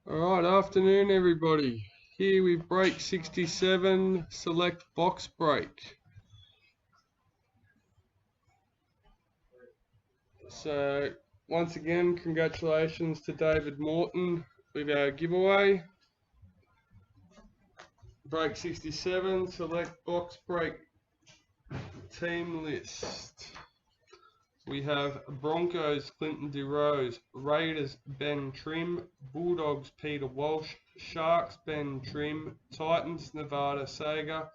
Alright, afternoon everybody. Here with break 67, select box break. So, once again, congratulations to David Morton with our giveaway. Break 67, select box break team list. We have Broncos, Clinton DeRose, Raiders, Ben Trim, Bulldogs, Peter Walsh, Sharks, Ben Trim, Titans, Nevada Sager,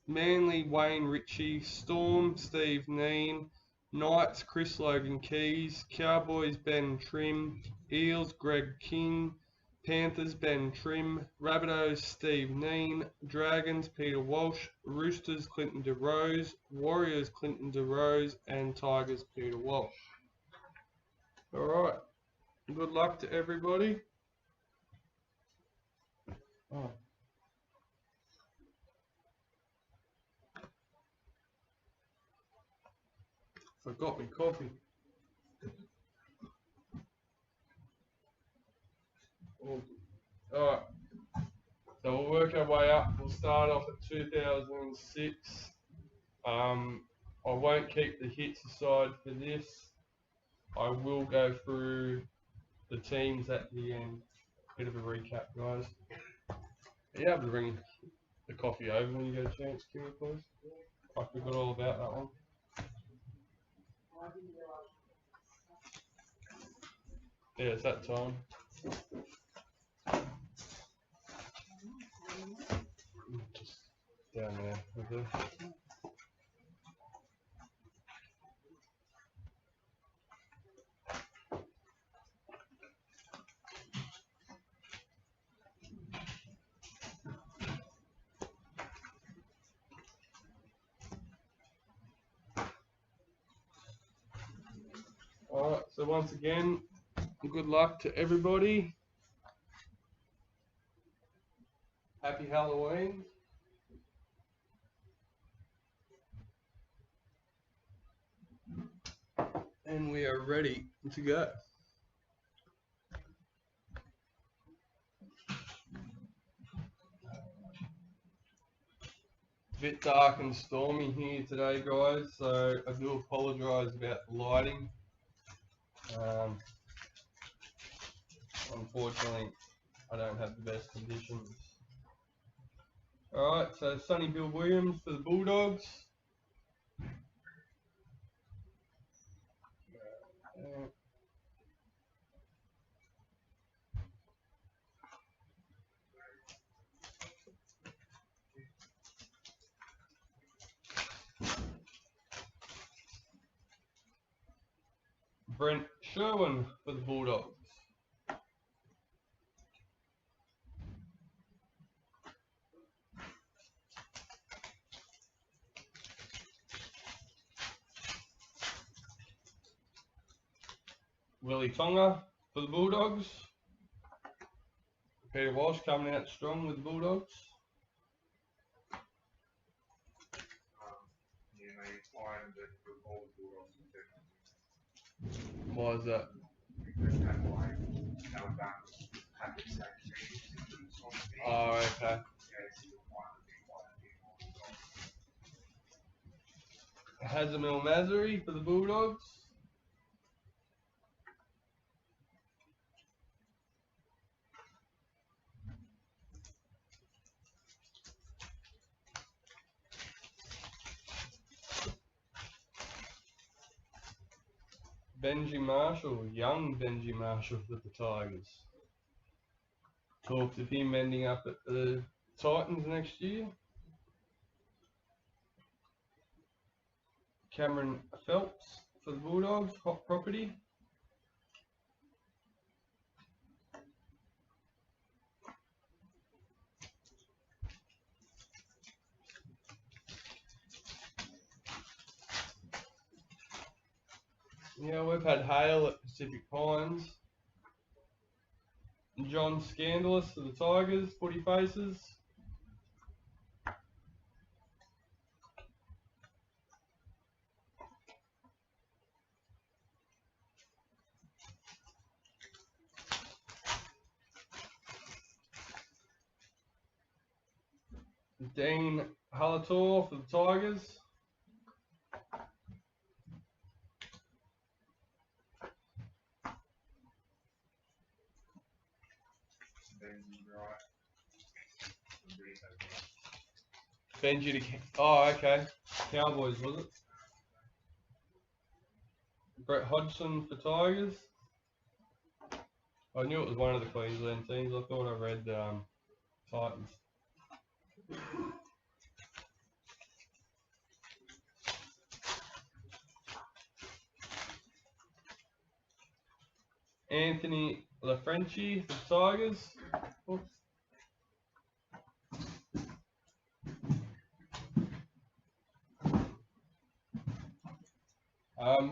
Manly, Wayne Ritchie, Storm, Steve Neen, Knights, Chris Logan Keys, Cowboys, Ben Trim, Eels, Greg King, Panthers, Ben Trim, Rabbitohs, Steve Neen, Dragons, Peter Walsh, Roosters, Clinton DeRose, Warriors, Clinton DeRose, and Tigers, Peter Walsh. Alright, good luck to everybody. Oh. Forgot my coffee. Alright. So we'll work our way up. We'll start off at 2006. I won't keep the hits aside for this. I will go through the teams at the end. Bit of a recap, guys. Are you able to bring the coffee over when you get a chance, Kimmy, please? I forgot all about that one. Yeah, it's that time. Just down there. Okay. Alright, so once again, good luck to everybody. Happy Halloween. And we are ready to go. Bit dark and stormy here today, guys, so I do apologise about the lighting. Unfortunately, I don't have the best conditions. Alright, so Sonny Bill Williams for the Bulldogs. Brent Sherwin for the Bulldogs. Willie Tonga for the Bulldogs. Peter Walsh coming out strong with the Bulldogs. Why is that? Oh, okay. Hazemil Mazari for the Bulldogs. Benji Marshall, young Benji Marshall for the Tigers. Talks of him ending up at the Titans next year. Cameron Phelps for the Bulldogs, hot property. Yeah, we've had Hale at Pacific Pines. John Scandalous for the Tigers, footy faces. Dean Halator for the Tigers. Benji to oh, okay. Cowboys, was it? Brett Hodgson for Tigers. I knew it was one of the Queensland teams. I thought I read Titans. Anthony LaFrenchi for the Tigers. Oops.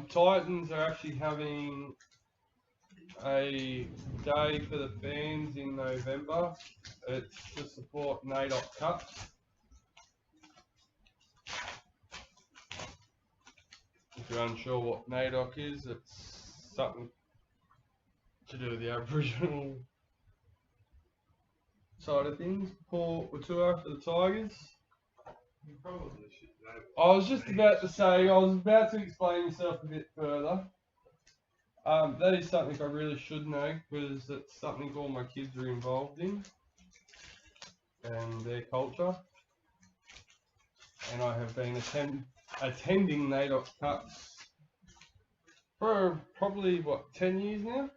Titans are actually having a day for the fans in November. It's to support NAIDOC Cup. If you're unsure what NAIDOC is, it's something to do with the Aboriginal side of things. Paul Watua for the Tigers. I was just about to say, I was about to explain myself a bit further. That is something I really should know because it's something all my kids are involved in and their culture. And I have been attending NAIDOC Cups for probably, 10 years now.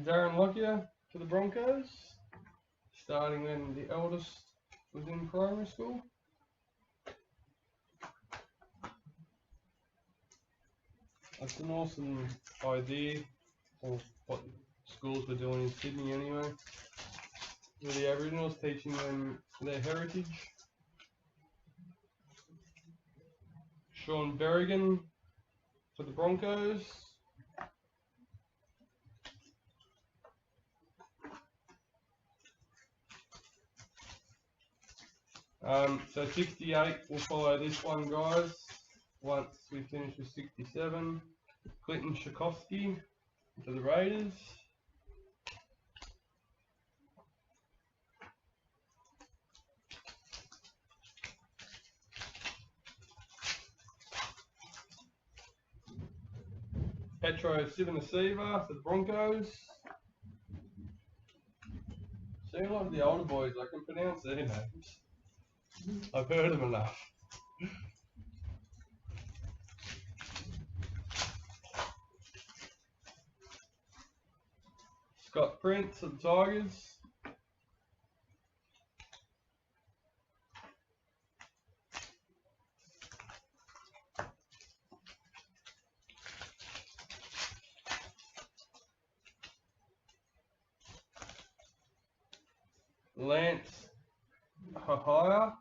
Darren Lockyer for the Broncos, starting when the eldest was in primary school. That's an awesome idea for what schools were doing in Sydney anyway, with the Aboriginals, teaching them their heritage. Sean Berrigan for the Broncos. So 68 will follow this one, guys, once we finish with 67. Clinton Tchaikovsky for the Raiders. Petro Civoniceva for the Broncos. See, a lot of the older boys, I can pronounce their names. I've heard them enough. Scott Prince of the Tigers. Lance Hahaya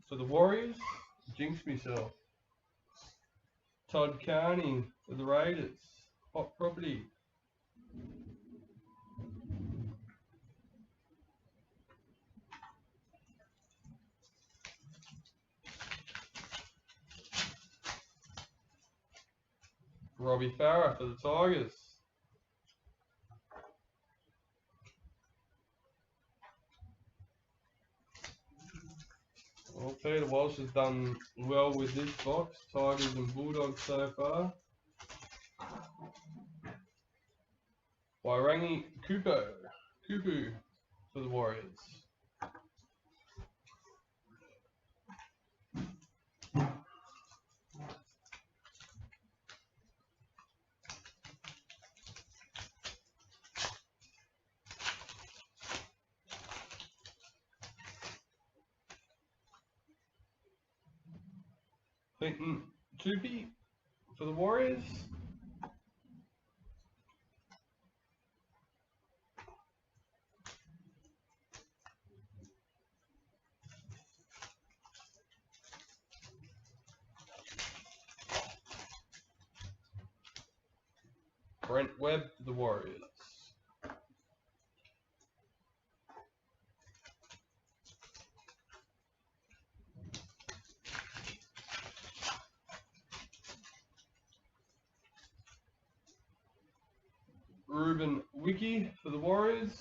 for the Warriors. Jinx myself. Todd Carney for the Raiders. Hot property. Robbie Farah for the Tigers. Well, Peter Walsh has done well with this box. Tigers and Bulldogs so far. Wairangi Kupu for the Warriors. Clinton Tupi for the Warriors. Brent Webb for the Warriors. Ruben Wiki for the Warriors.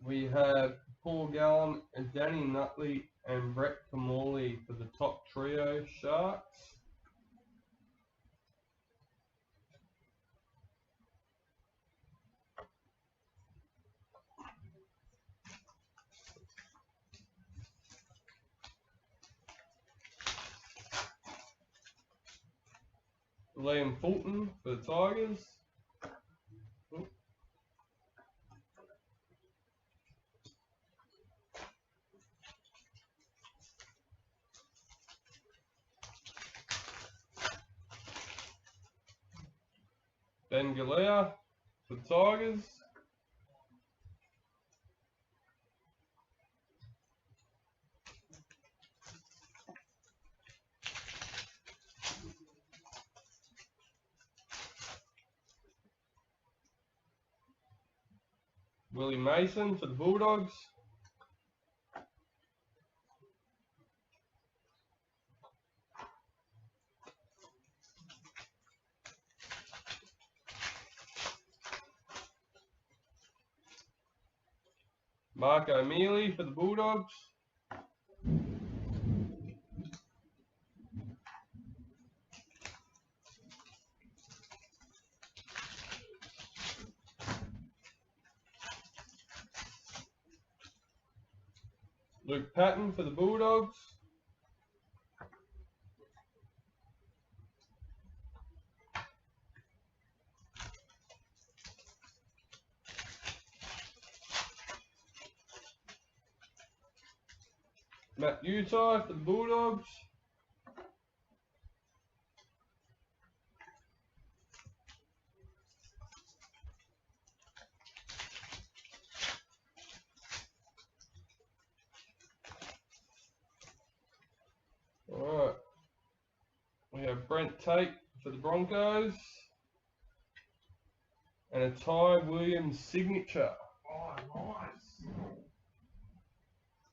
We have Paul Gallen, and Danny Nutley, and Brett Kamali for the top trio Sharks. Liam Fulton for the Tigers. Ben Galea for the Tigers. Willie Mason for the Bulldogs. Marco Mealy for the Bulldogs. Luke Patton for the Bulldogs. Matt Utah for the Bulldogs. Alright. We have Brent Tate for the Broncos. And a Ty Williams signature. Oh, nice.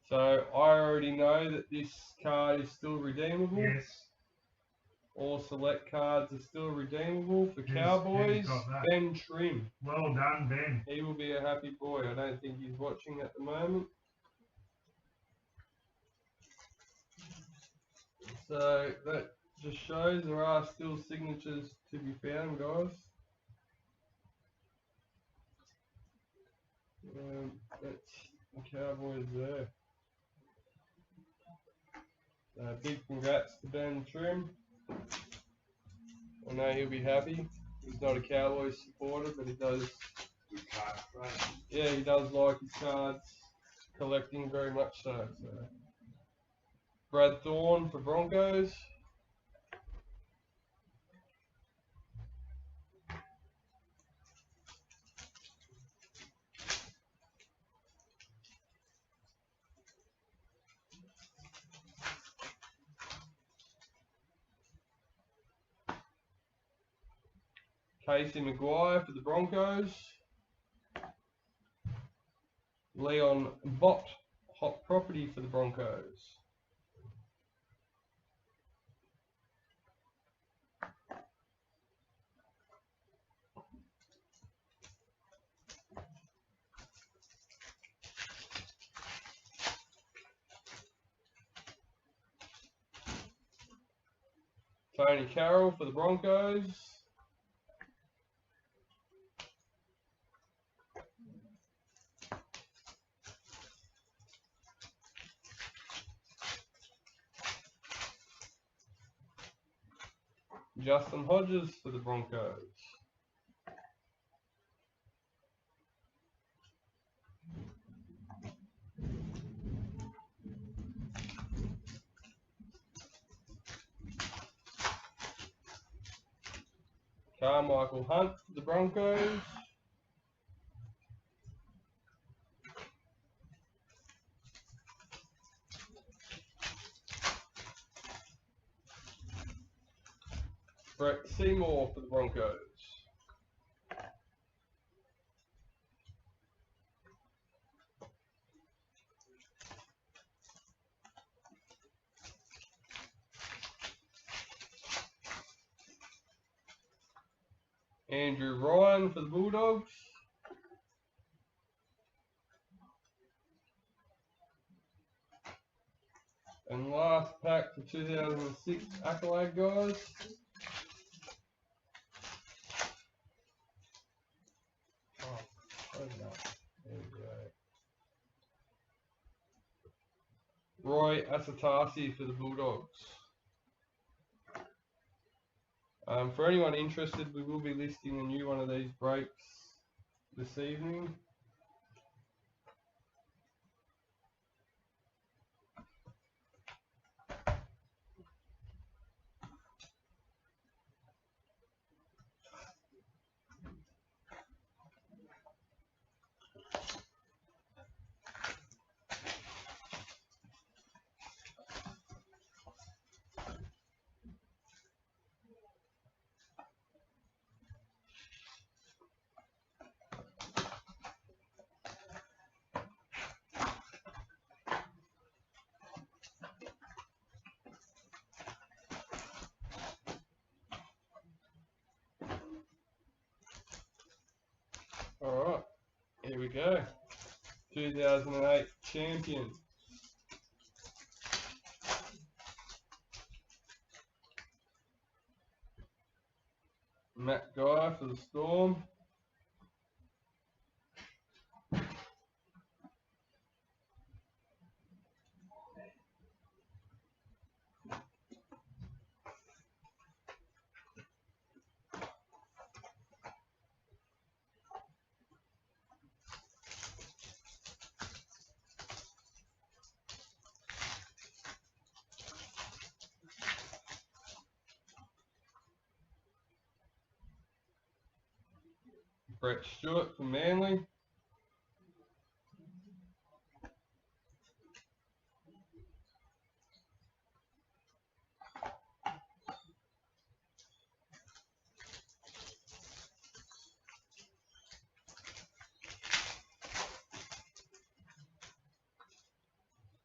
So I already know that this card is still redeemable. Yes. All select cards are still redeemable for Who's Cowboys. got that? Ben Trim. Well done, Ben. He will be a happy boy. I don't think he's watching at the moment. So that just shows there are still signatures to be found, guys. That's the Cowboys there. Big congrats to Ben Trim. I know he'll be happy. He's not a Cowboys supporter, but he does. Good card, right? Yeah, he does like his cards collecting very much so. Brad Thorne for Broncos. Casey Maguire for the Broncos. Leon Bott, hot property for the Broncos. Tony Carroll for the Broncos. Justin Hodges for the Broncos. Carmichael Hunt for the Broncos. Brett Seymour for the Broncos. Andrew Ryan for the Bulldogs. And last pack for 2006 Accolade guys. Oh, open up. There we go. Roy Asatasi for the Bulldogs. For anyone interested, we will be listing a new one of these breaks this evening. Alright, here we go. 2008 champion. Matt Guy for the Storm. Brett Stewart for Manly.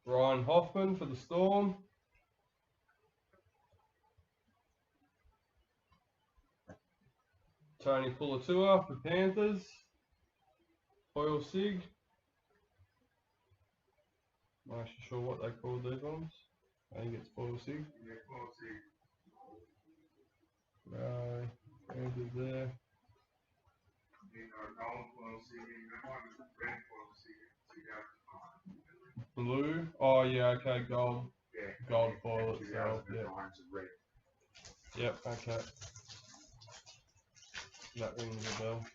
Ryan Hoffman for the Storm. Tony Pulatua for Panthers. Foil Sig. Not actually sure what they call these ones. I think it's Foil Sig. Yeah, we'll see. Panthers there. We'll see. That one is red, we'll see. Blue. Oh yeah, okay, gold. Yeah. Gold foil itself. Yeah. Red. Yep, okay. That rings a bell.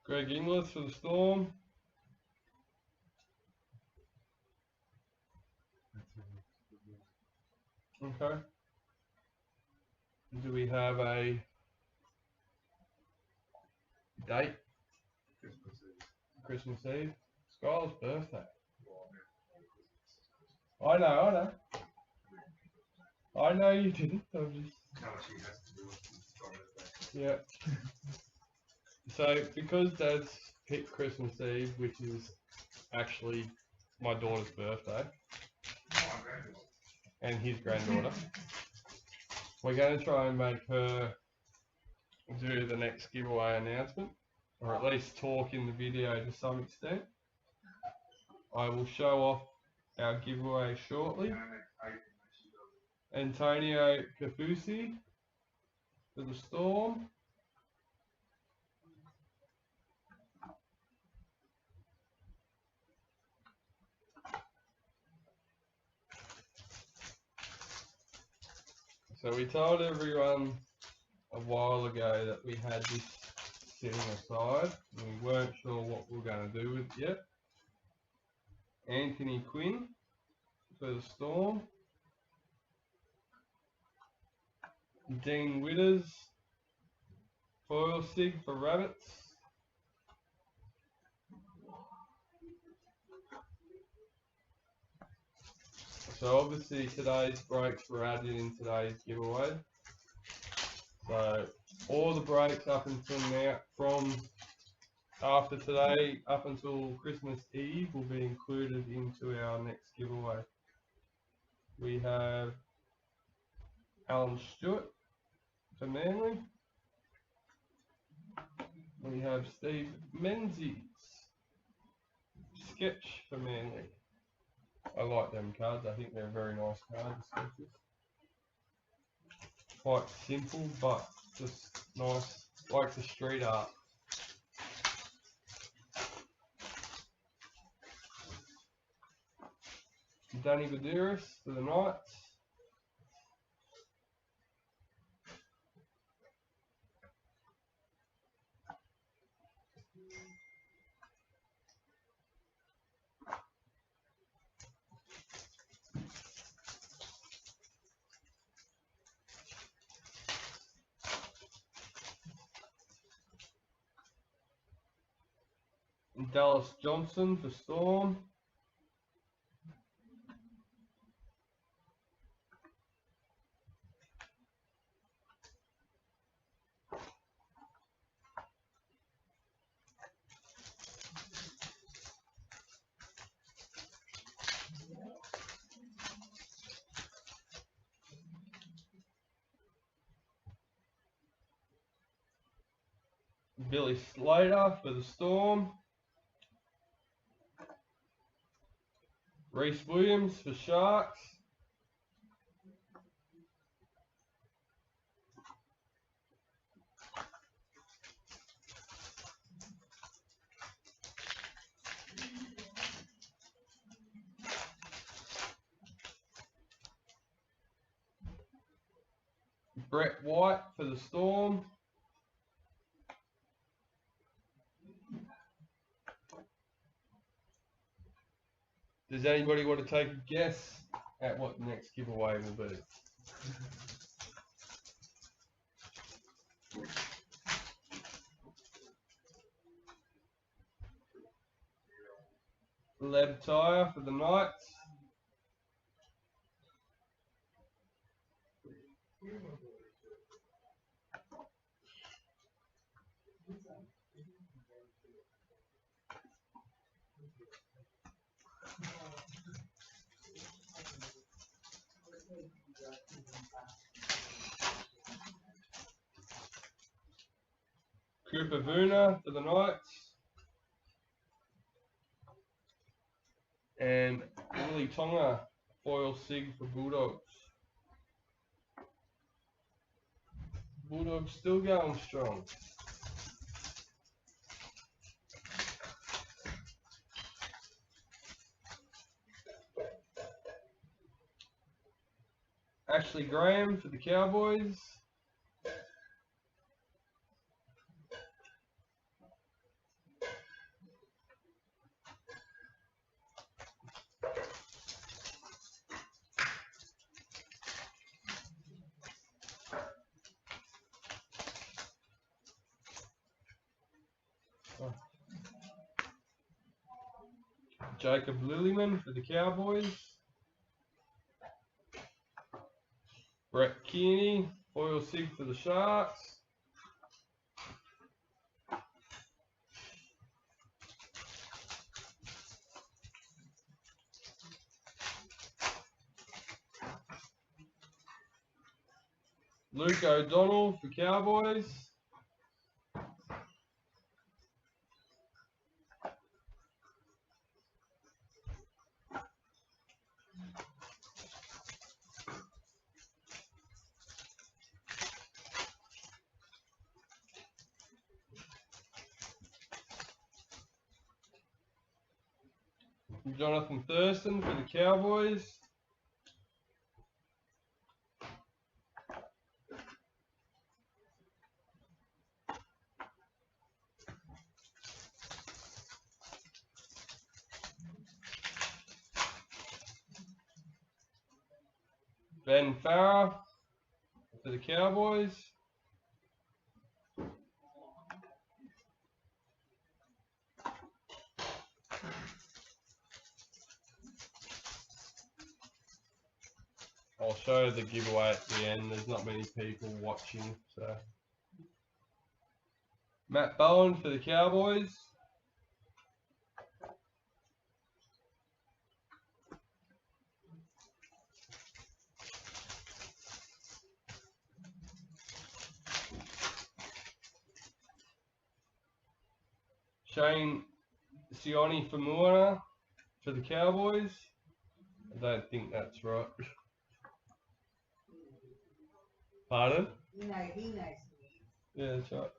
Greg Inglis for the Storm. Okay. Do we have a date? Christmas Eve. Skylar's birthday. I know. I know you didn't. I'm just. Yeah. So because Dad's picked Christmas Eve, which is actually my daughter's birthday, and his granddaughter, we're going to try and make her do the next giveaway announcement, or at least talk in the video to some extent. I will show off our giveaway shortly. Antonio Kafusi for the Storm. So we told everyone a while ago that we had this sitting aside and we weren't sure what we were going to do with it yet. Anthony Quinn for the Storm. Dean Witters, Foil Sig for Rabbits. So obviously today's breaks were added in today's giveaway. So all the breaks up until now, from after today up until Christmas Eve, will be included into our next giveaway. We have Alan Stewart for Manly. We have Steve Menzies, sketch for Manly. I like them cards. I think they're very nice cards. Quite simple, but just nice, like the street art. Danny Badouris for the Knights. Dallas Johnson for Storm. Billy Slater for the Storm. Reese Williams for Sharks. Brett White for the Storm. Does anybody want to take a guess at what the next giveaway will be? Leb Tyre for the Knights. Cooper Vuna for the Knights. And Willie Tonga foil sig for Bulldogs. Bulldogs still going strong. Ashley Graham for the Cowboys. Jacob Lillyman for the Cowboys. Brett Kearney, foil sig for the Sharks. Luke O'Donnell for Cowboys. Jonathan Thurston for the Cowboys. Ben Farah for the Cowboys. I'll show the giveaway at the end. There's not many people watching, so. Matt Bowen for the Cowboys. Shane Sione Famuna for the Cowboys. I don't think that's right. Pardon? You know, he knows who he is. Yeah, that's right.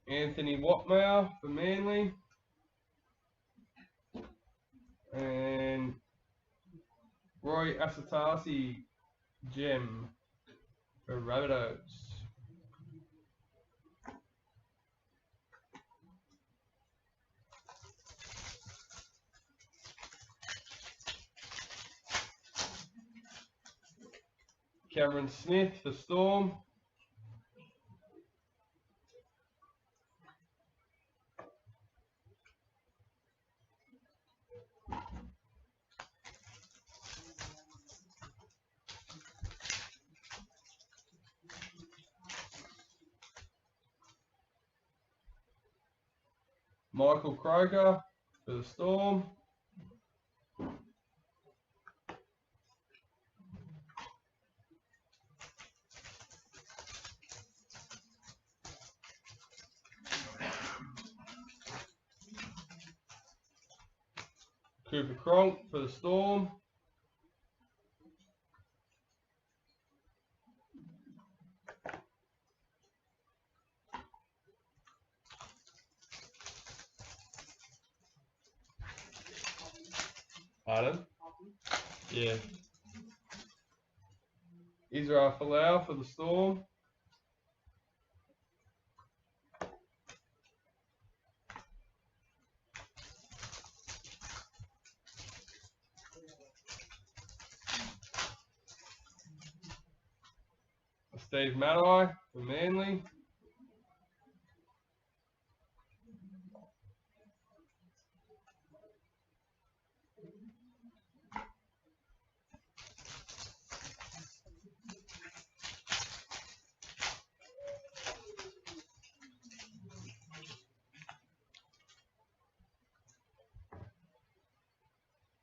Anthony Watmower for Manly. And Roy Asatasi Gem for Rabbitohs. Cameron Smith for Storm. Michael Croker for the Storm. Cooper Cronk for the Storm. Pardon? Yeah. Israel Folau for the Storm. Steve Matai for Manly.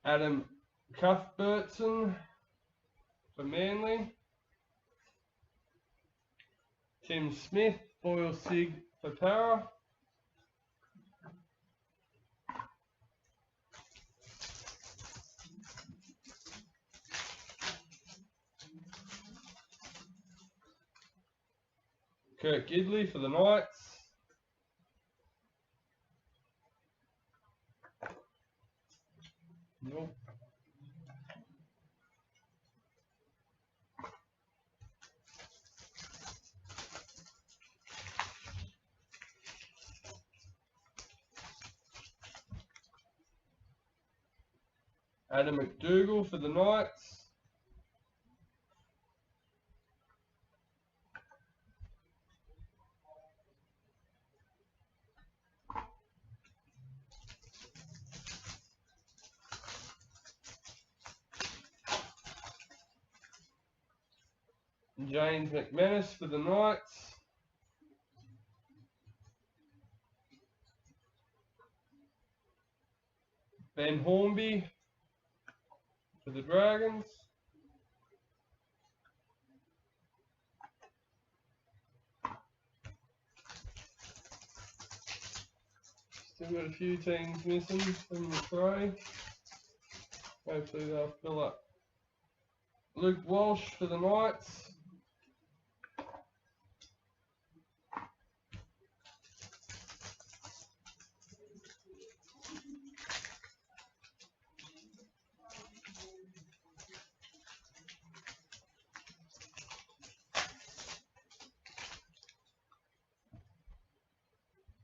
Adam Cuthbertson for Manly. Tim Smith, foil sig for Para. Kurt Gidley for the Knights. Nope. Adam McDougall for the Knights. James McManus for the Knights. Ben Hornby for the Dragons. Still got a few teams missing from the tray. Hopefully they'll fill up. Luke Walsh for the Knights.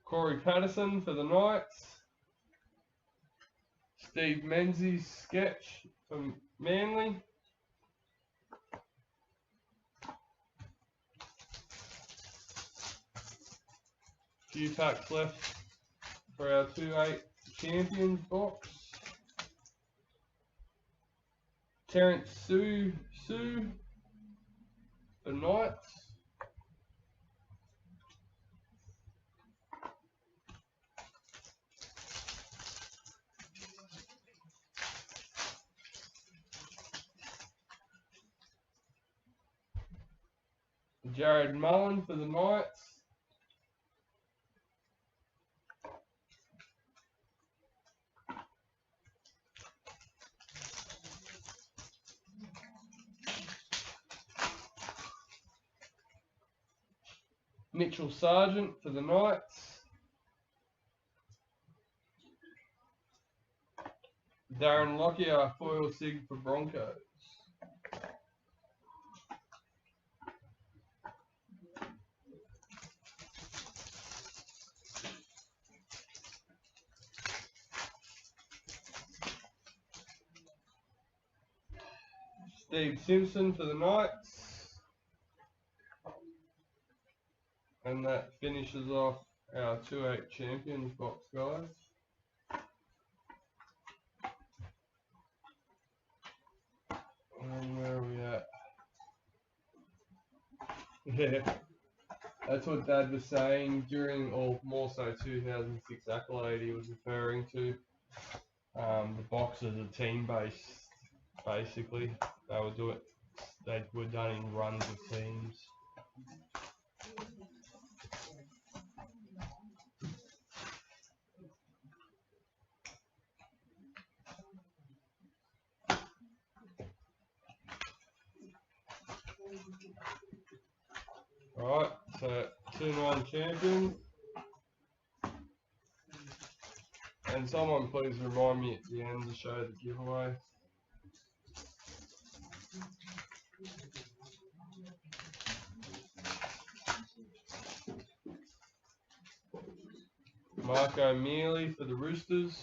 Corey Patterson for the Knights. Steve Menzies sketch from Manly. Few packs left for our 2-8 champions box. Terence Sue for Knights. Jared Mullen for the Knights. Mitchell Sargent for the Knights. Darren Lockyer, foil sig for Broncos. Steve Simpson for the Knights. And that finishes off our 2-8 champions box, guys. And where are we at? Yeah, that's what Dad was saying during, or more so 2006 Accolade he was referring to. The boxes are team based, basically. They were done in runs of teams. Alright, so 2-9 champions. And someone please remind me at the end to show the giveaway. Marco Mealy for the Roosters.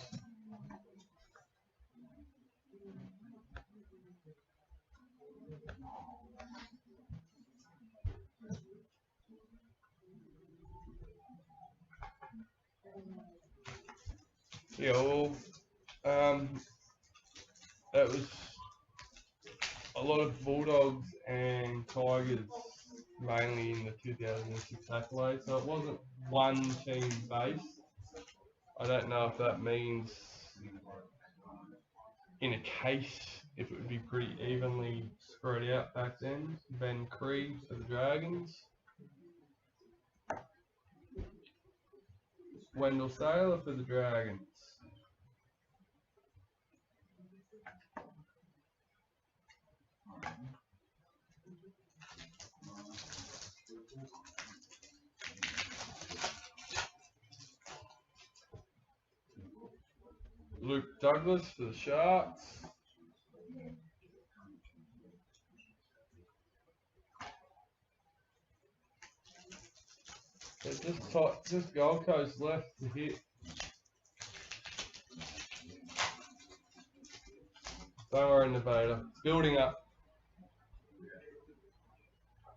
Yeah, well, that was a lot of Bulldogs and Tigers, mainly in the 2006 Accolade, so it wasn't one team based. I don't know if that means in a case if it would be pretty evenly spread out back then. Ben Cree for the Dragons. Wendell Sailor for the Dragons. Luke Douglas for the Sharks. There's just Gold Coast left to hit. Don't worry, Nevada. It's building up.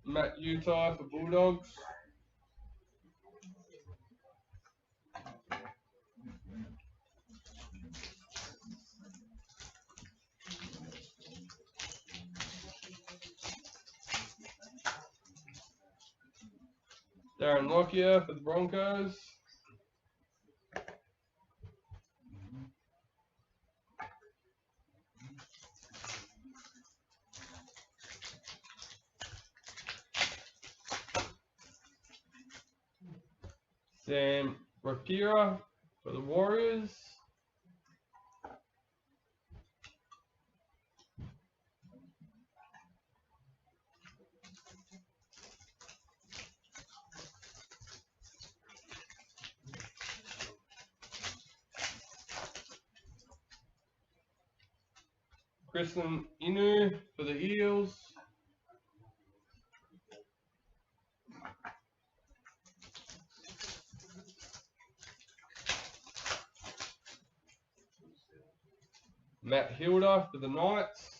Matt Utai for Bulldogs. Darren Lockyer for the Broncos. Sam Rapira for the Warriors. Kristen Inu for the Eels. Matt Hilda for the Knights.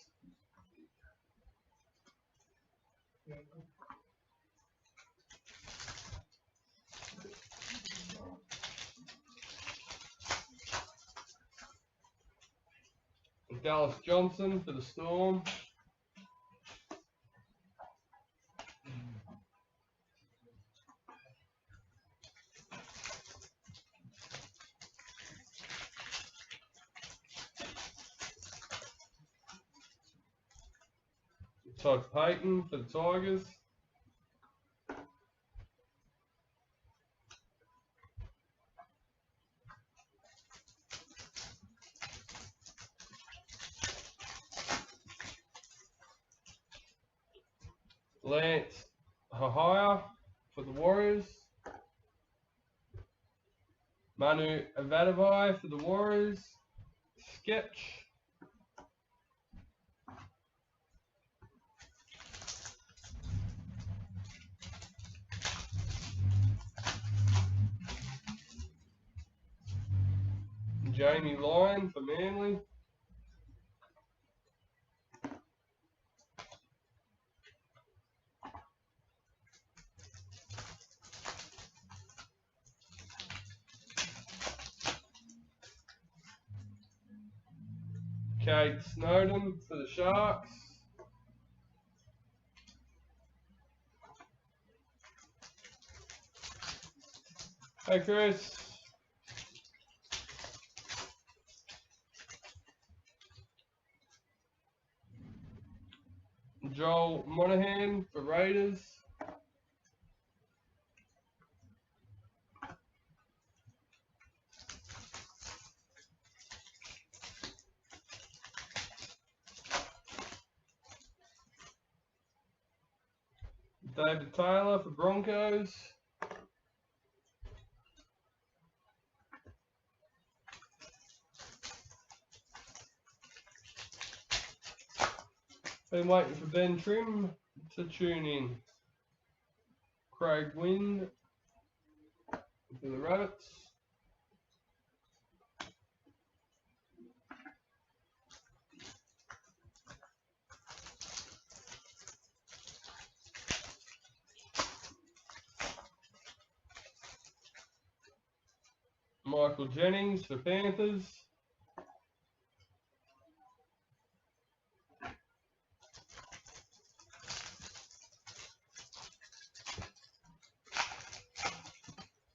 Dallas Johnson for the Storm. Todd Payton for the Tigers. Lance Hahaya for the Warriors. Manu Avadavai for the Warriors. Sketch. Jamie Lyon for Manly. Kate Snowden for the Sharks. Hey Chris. Joel Monahan for Raiders. David Taylor for Broncos. Been waiting for Ben Trim to tune in. Craig Wynn for the Rabbits. Michael Jennings for Panthers.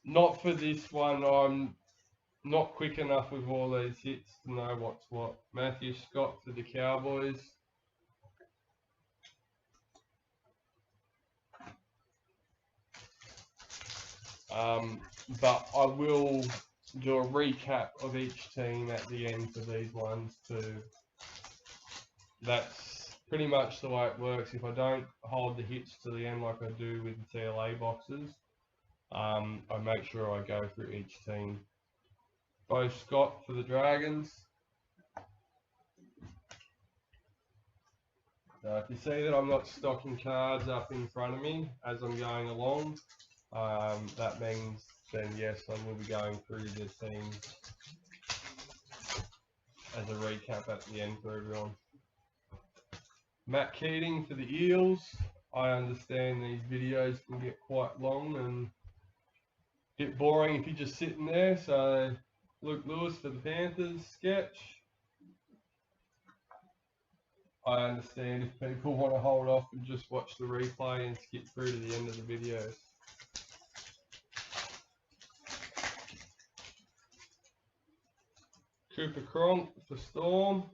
Not for this one, I'm not quick enough with all these hits to know what's what. Matthew Scott for the Cowboys. But I will do a recap of each team at the end for these ones too. That's pretty much the way it works. If I don't hold the hits to the end like I do with the TLA boxes, I make sure I go through each team. Bo Scott for the Dragons. If you see that I'm not stocking cards up in front of me as I'm going along, that means then yes, I will be going through the teams as a recap at the end for everyone. Matt Keating for the Eels. I understand these videos can get quite long and a bit boring if you're just sitting there, so Luke Lewis for the Panthers. Sketch. I understand if people want to hold off and just watch the replay and skip through to the end of the video. Cooper Cronk for Storm.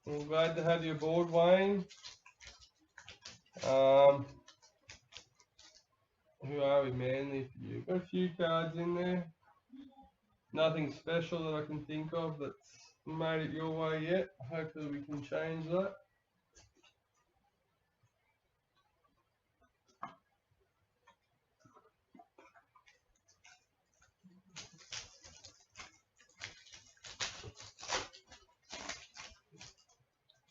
Well, glad to have you aboard, Wayne. Who are we, Manly for you? Got a few cards in there. Nothing special that I can think of that's made it your way yet. Hopefully we can change that.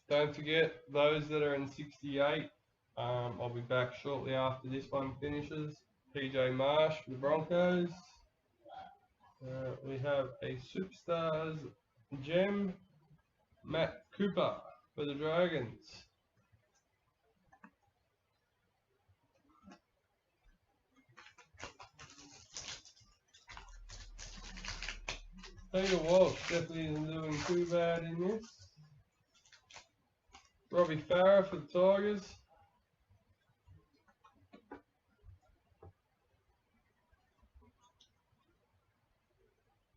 Don't forget, those that are in 68, I'll be back shortly after this one finishes. PJ Marsh for the Broncos. We have a Superstars gem, Matt Cooper for the Dragons. Peter Walsh definitely isn't doing too bad in this. Robbie Farah for the Tigers.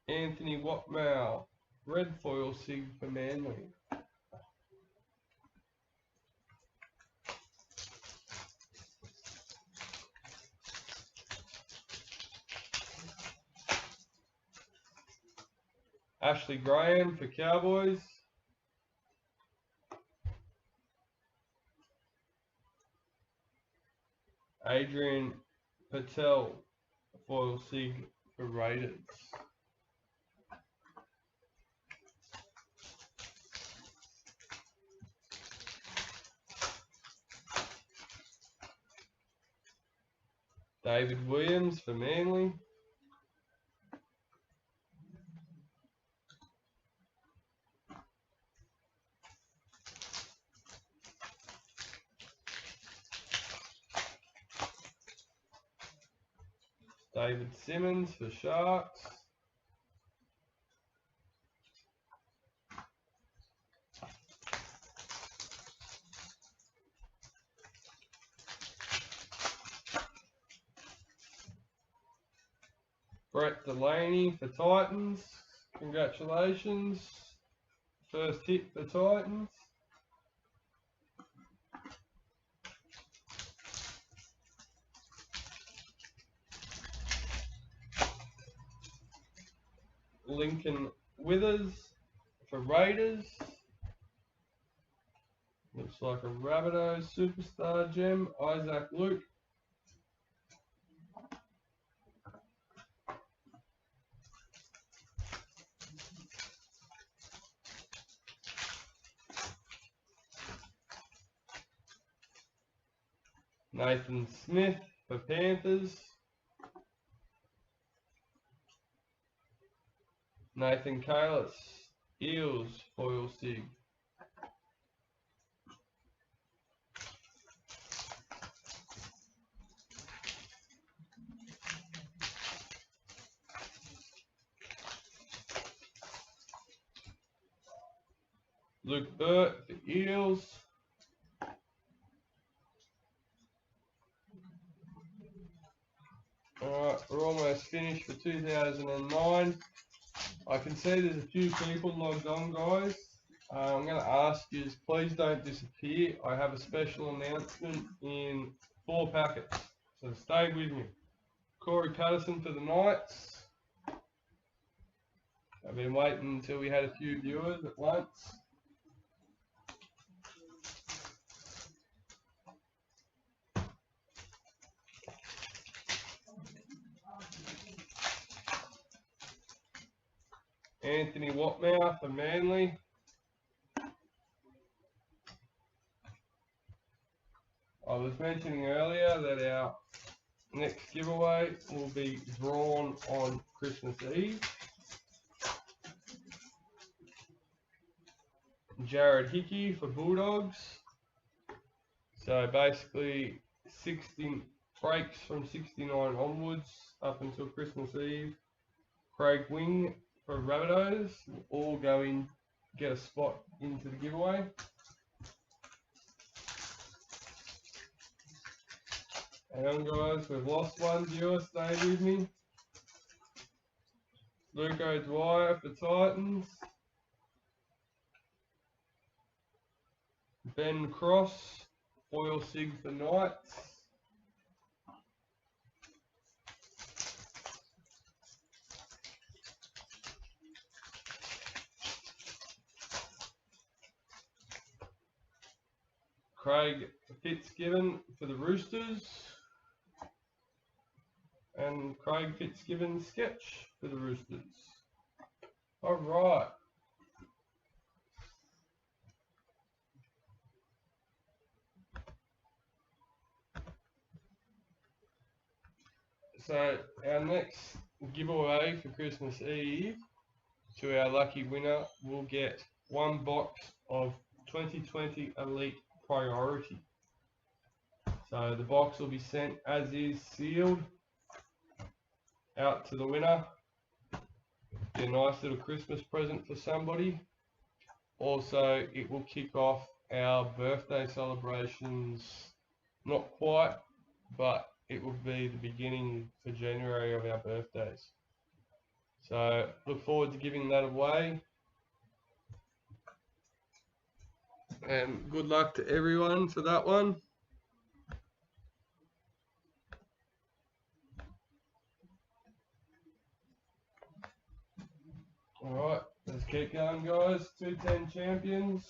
Anthony Watmow, red foil sig for Manly. Ashley Graham for Cowboys. Adrian Patel, foil sig for Raiders. David Williams for Manly. David Simmons for Sharks. Brett Delaney for Titans. Congratulations. First hit for Titans. Lincoln Withers for Raiders. Looks like a Rabbitohs superstar gem. Isaac Luke. Nathan Smith for Panthers. Nathan Kalis, Eels, foil sig. Luke Burt for Eels. Alright, we're almost finished for 2009. I can see there's a few people logged on, guys. I'm going to ask you, please don't disappear. I have a special announcement in 4 packets, so stay with me. Corey Patterson for the Knights. I've been waiting until we had a few viewers at once. Anthony Watmouth for Manly. I was mentioning earlier that our next giveaway will be drawn on Christmas Eve. Jared Hickey for Bulldogs. So basically 60 breaks from 69 onwards up until Christmas Eve. Craig Wing for Rabbitohs will all go in, get a spot into the giveaway. Hang on, guys, we've lost one viewer, stay with me. Luke O'Dwyer for Titans. Ben Cross, foil sig for Knights. Craig Fitzgibbon for the Roosters. And Craig Fitzgibbon sketch for the Roosters. Alright. So our next giveaway for Christmas Eve to our lucky winner will get 1 box of 2020 Elite Priority. So the box will be sent as is, sealed, out to the winner. Be a nice little Christmas present for somebody. Also, it will kick off our birthday celebrations, not quite, but it will be the beginning for January of our birthdays. So look forward to giving that away. And good luck to everyone for that one. Alright, Keep going, guys. 210 champions.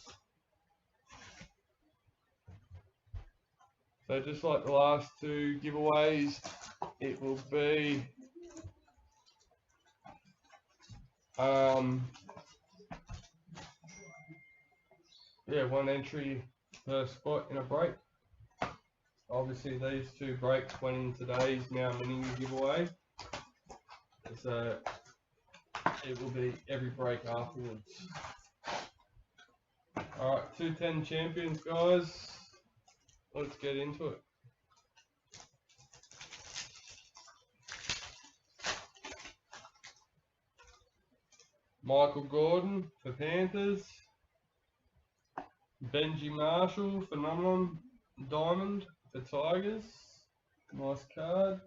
So just like the last two giveaways, it will be yeah, 1 entry per spot in a break. Obviously these 2 breaks went in today's now mini giveaway. So it will be every break afterwards. Alright, 210 champions, guys. Let's get into it. Michael Gordon for Panthers. Benji Marshall, Phenomenon Diamond for Tigers. Nice card.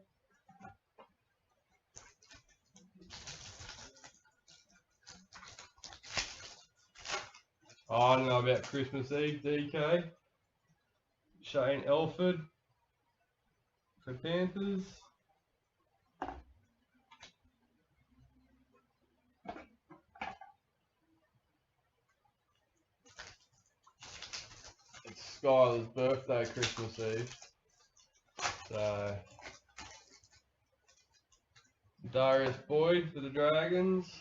I don't know about Christmas Eve, DK. Shane Elford for Panthers. It's Skylar's birthday Christmas Eve. So Darius Boyd for the Dragons.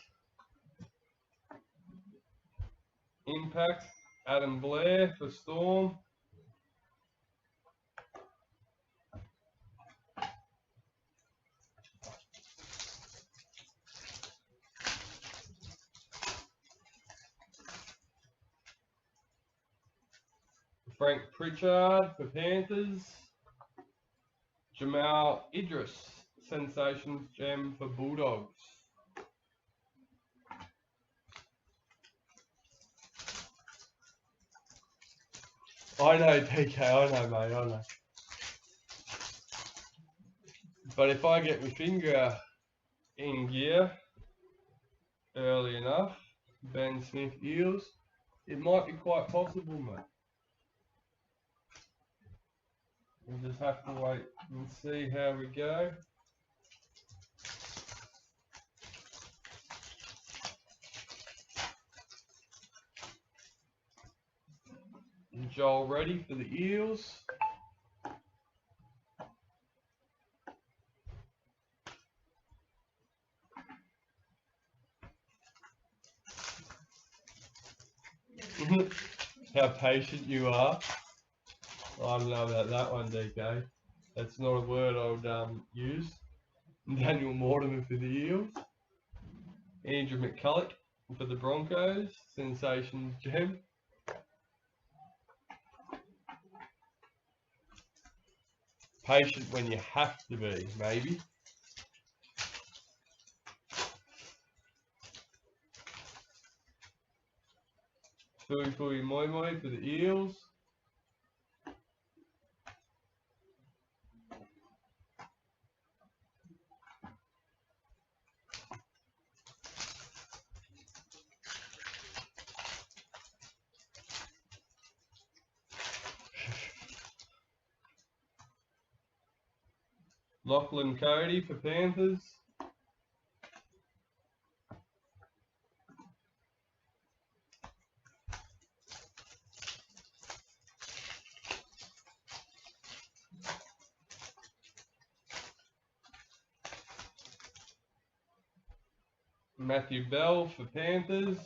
Impact, Adam Blair for Storm. Frank Pritchard for Panthers. Jamal Idris, Sensations Gem for Bulldogs. I know, PK, I know, mate, I know. But if I get my finger in gear early enough, Ben Smith Eels, it might be quite possible, mate. We'll just have to wait and see how we go. And Joel ready for the Eels. How patient you are. I don't know about that one, DK. That's not a word I would use. Daniel Mortimer for the Eels. Andrew McCulloch for the Broncos. Sensations Gem. Patient when you have to be, maybe. Fui Moi Moi for the Eels. Lachlan Cody for Panthers. Matthew Bell for Panthers.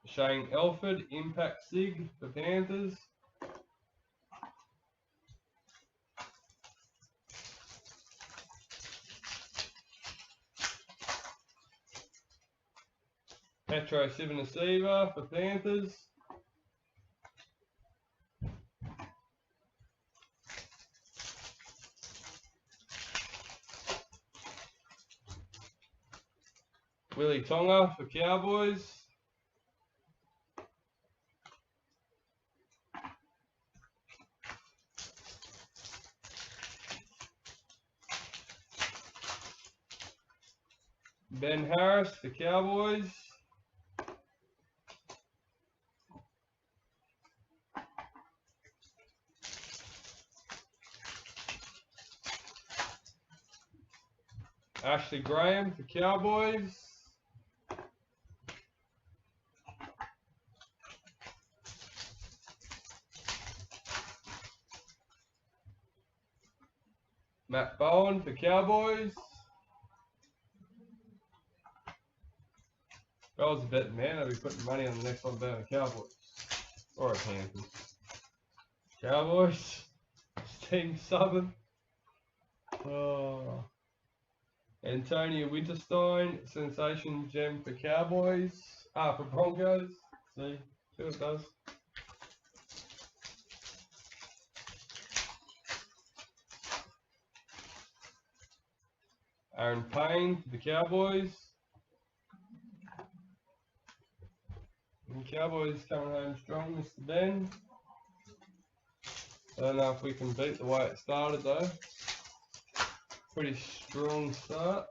Shane Elford, Impact Sig for Panthers. Petro Sivanasiva for Panthers. Willie Tonga for Cowboys. Ben Harris for Cowboys. Ashley Graham for Cowboys. Matt Bowen for Cowboys. If I was a betting man, I'd be putting money on the next one being the Cowboys. Or a Panthers. Cowboys. Team Southern. Oh. Antonio Winterstein, sensation gem for Cowboys. For Broncos. See what it does. Aaron Payne for the Cowboys. And Cowboys coming home strong, Mr. Ben. I don't know if we can beat the way it started though. Pretty strong start.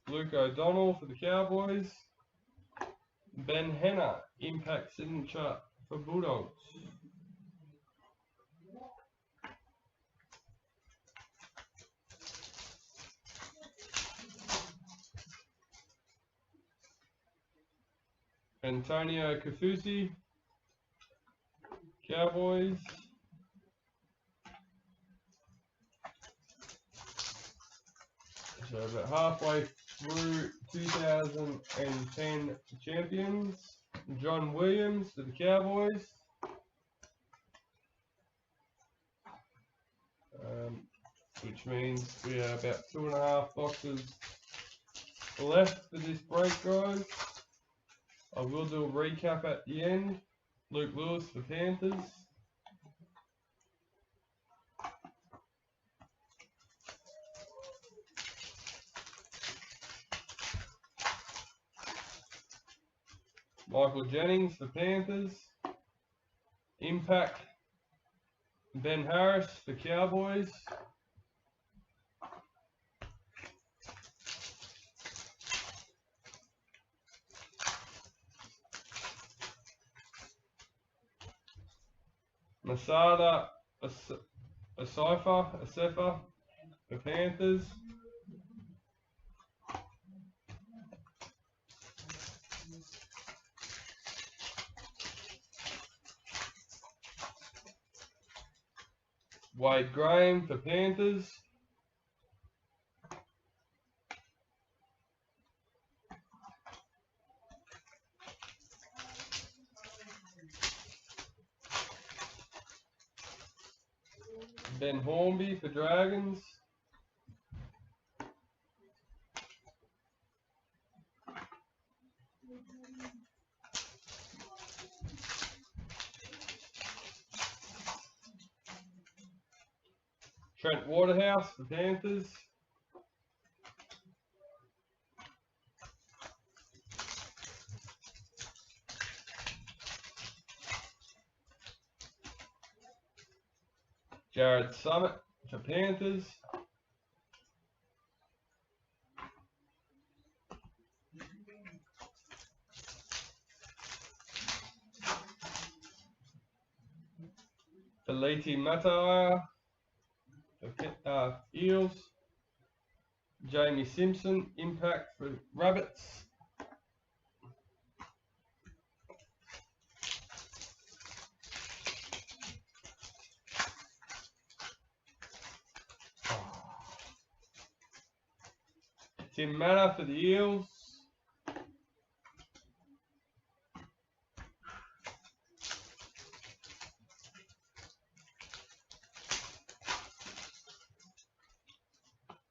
Luke O'Donnell for the Cowboys. Ben Henner, impact signature for Bulldogs. Antonio Kafusi, Cowboys. So about halfway through 2010 champions. John Williams for the Cowboys. Which means we have about 2.5 boxes left for this break, guys. I will do a recap at the end. Luke Lewis for Panthers. Michael Jennings for Panthers. Impact. Ben Harris for Cowboys. Masada Asafa for Panthers. Wade Graham for Panthers. Ben Hornby for Dragons. Trent Waterhouse for Panthers. Jared Summit for Panthers. Feleti Mata'aya for Eels. Jamie Simpson, impact for Rabbits. Tim Manor for the Eels.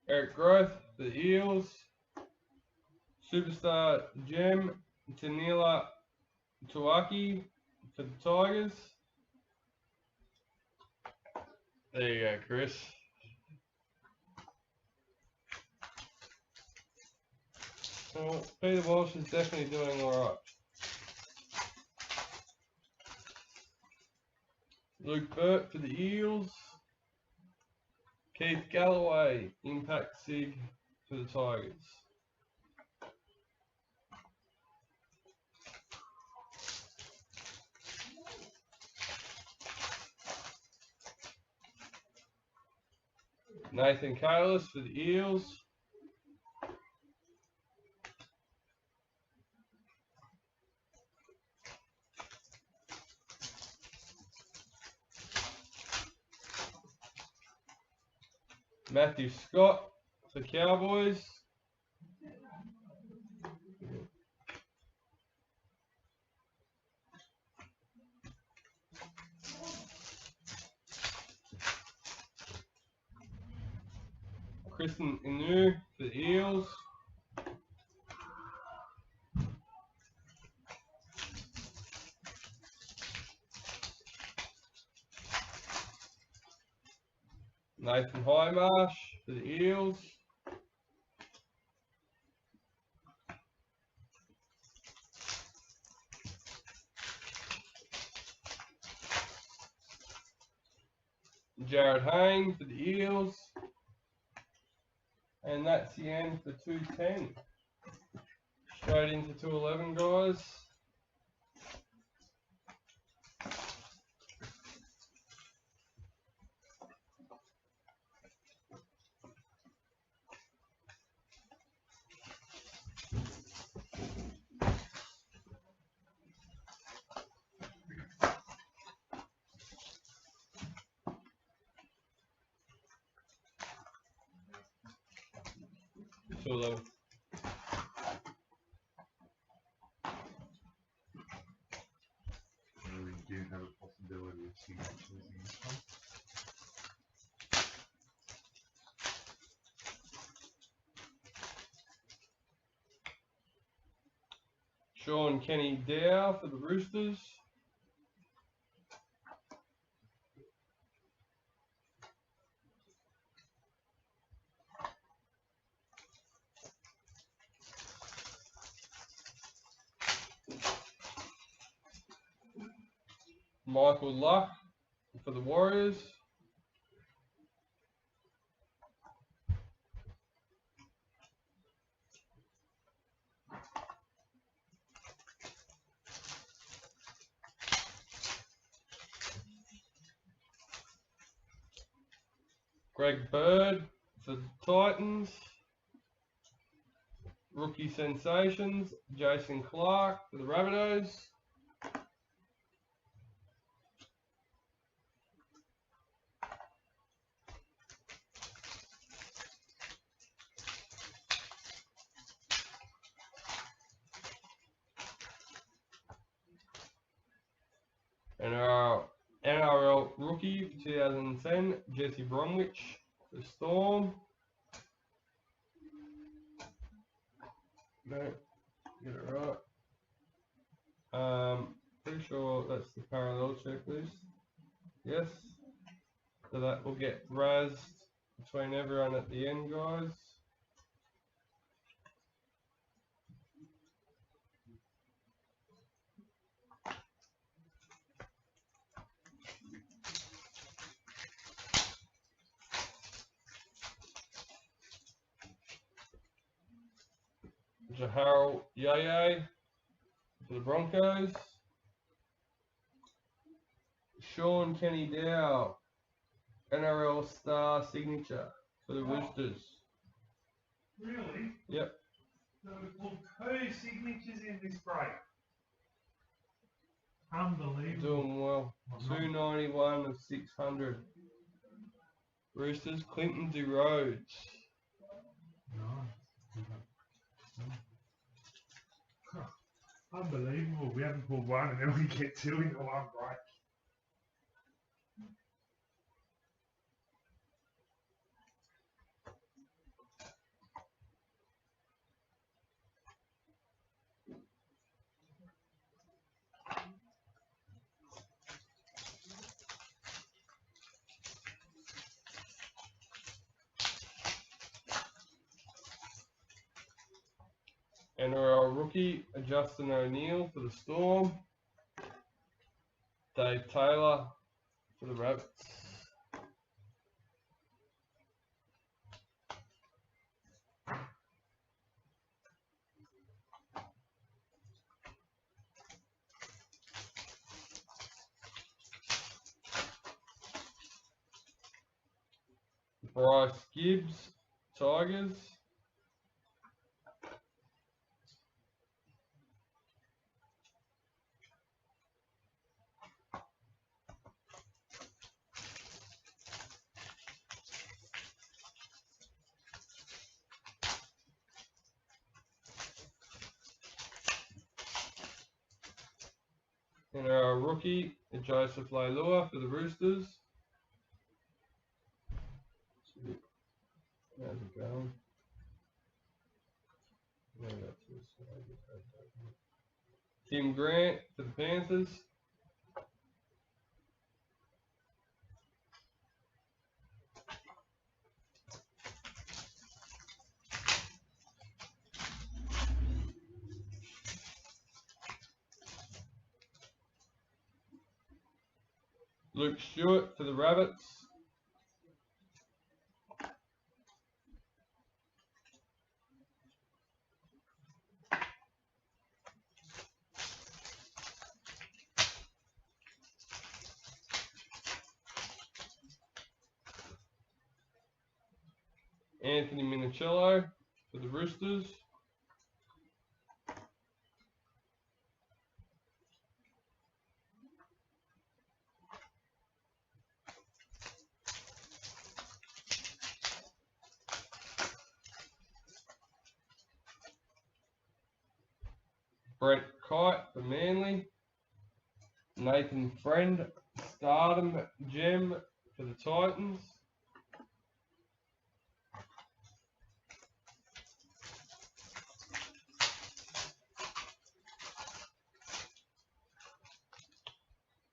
Eric Groth for the Eels. Superstar Gem Tanila Tuaki for the Tigers. There you go, Chris. Well, Peter Walsh is definitely doing alright. Luke Burt for the Eels. Keith Galloway, impact sig for the Tigers. Nathan Kalis for the Eels. Matthew Scott for Cowboys. Kristen Inu for the Eels. Nathan Highmarsh for the Eels. Jared Hayne for the Eels. And that's the end for 210. Straight into 211, guys. So We do have a possibility of signatures in this one. Sean Kenny Dow for the Roosters. Michael Luck for the Warriors. Greg Bird for the Titans. Rookie sensations, Jason Clark for the Rabbitohs. And our NRL rookie for 2010, Jesse Bromwich for the Storm. No, get it right. Pretty sure that's the parallel checklist. Yes. So that will get razzed between everyone at the end, guys. Jahal Yaya for the Broncos. Sean Kenny Dow, NRL star signature for the Roosters. Really? Yep. So we pulled 2 signatures in this break. Unbelievable. Doing well. 291 of 600. Roosters, Clinton DeRodes. Nice. Unbelievable. We haven't pulled 1 and then we get 2 in the one break. NRL rookie, Justin O'Neill for the Storm. Dave Taylor for the Rabbits. Bryce Gibbs, Tigers. And our rookie, Joseph Leilua for the Roosters. How's it going? Tim Grant for the Panthers. Luke Stewart for the Rabbits. Anthony Minicello for the Roosters. Brent Kite for Manly. Nathan Friend, Stardom Gem for the Titans.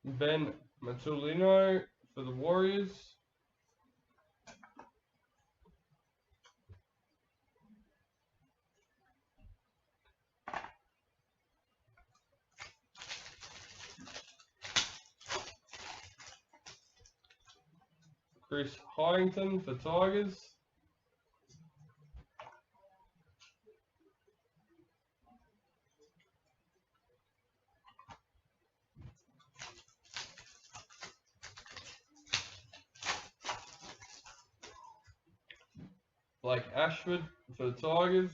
Ben Matulino for the Warriors. Chris Hyington for Tigers. Blake Ashford for the Tigers.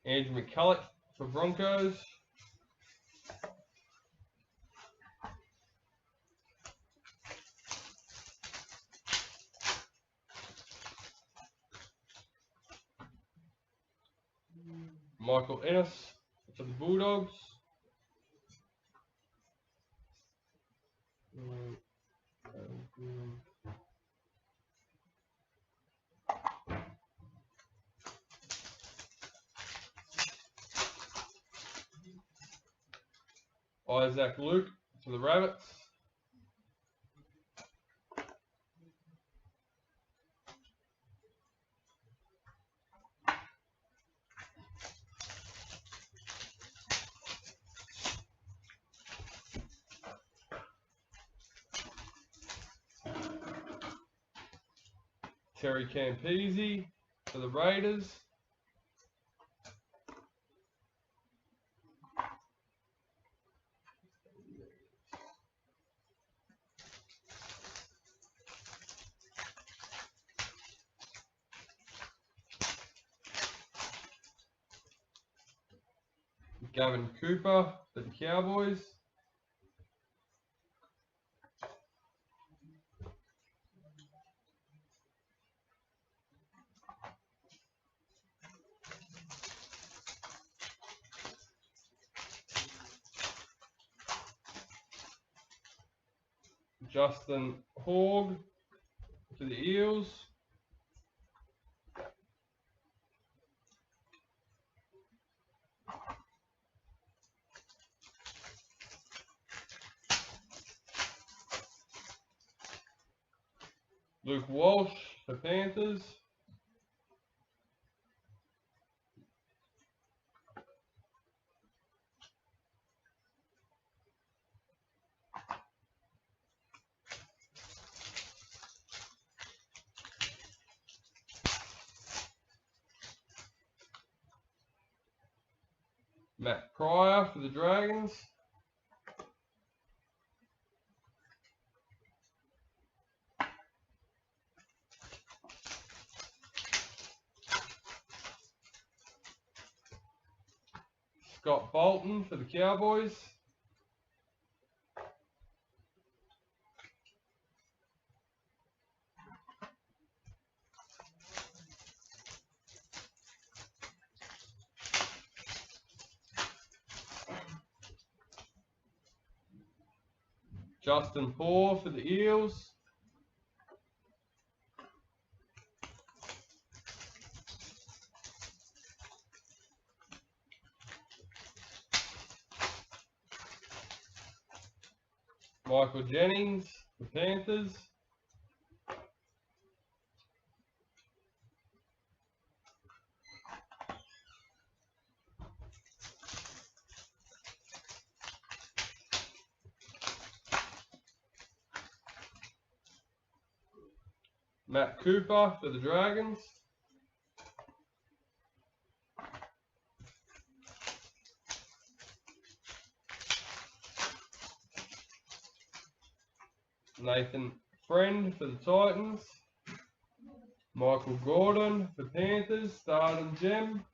Andrew McCulloch for Broncos. Michael Ennis for the Bulldogs. Isaac Luke for the Rabbits. Terry Campese for the Raiders. Gavin Cooper for the Cowboys. Justin Hogg for the Eels. Luke Walsh for Panthers. Matt Pryor for the Dragons. Scott Bolton for the Cowboys. Justin Poor for the Eels. Michael Jennings for Panthers. Matt Cooper for the Dragons. Nathan Friend for the Titans. Michael Gordon for Panthers, Stardom Gem.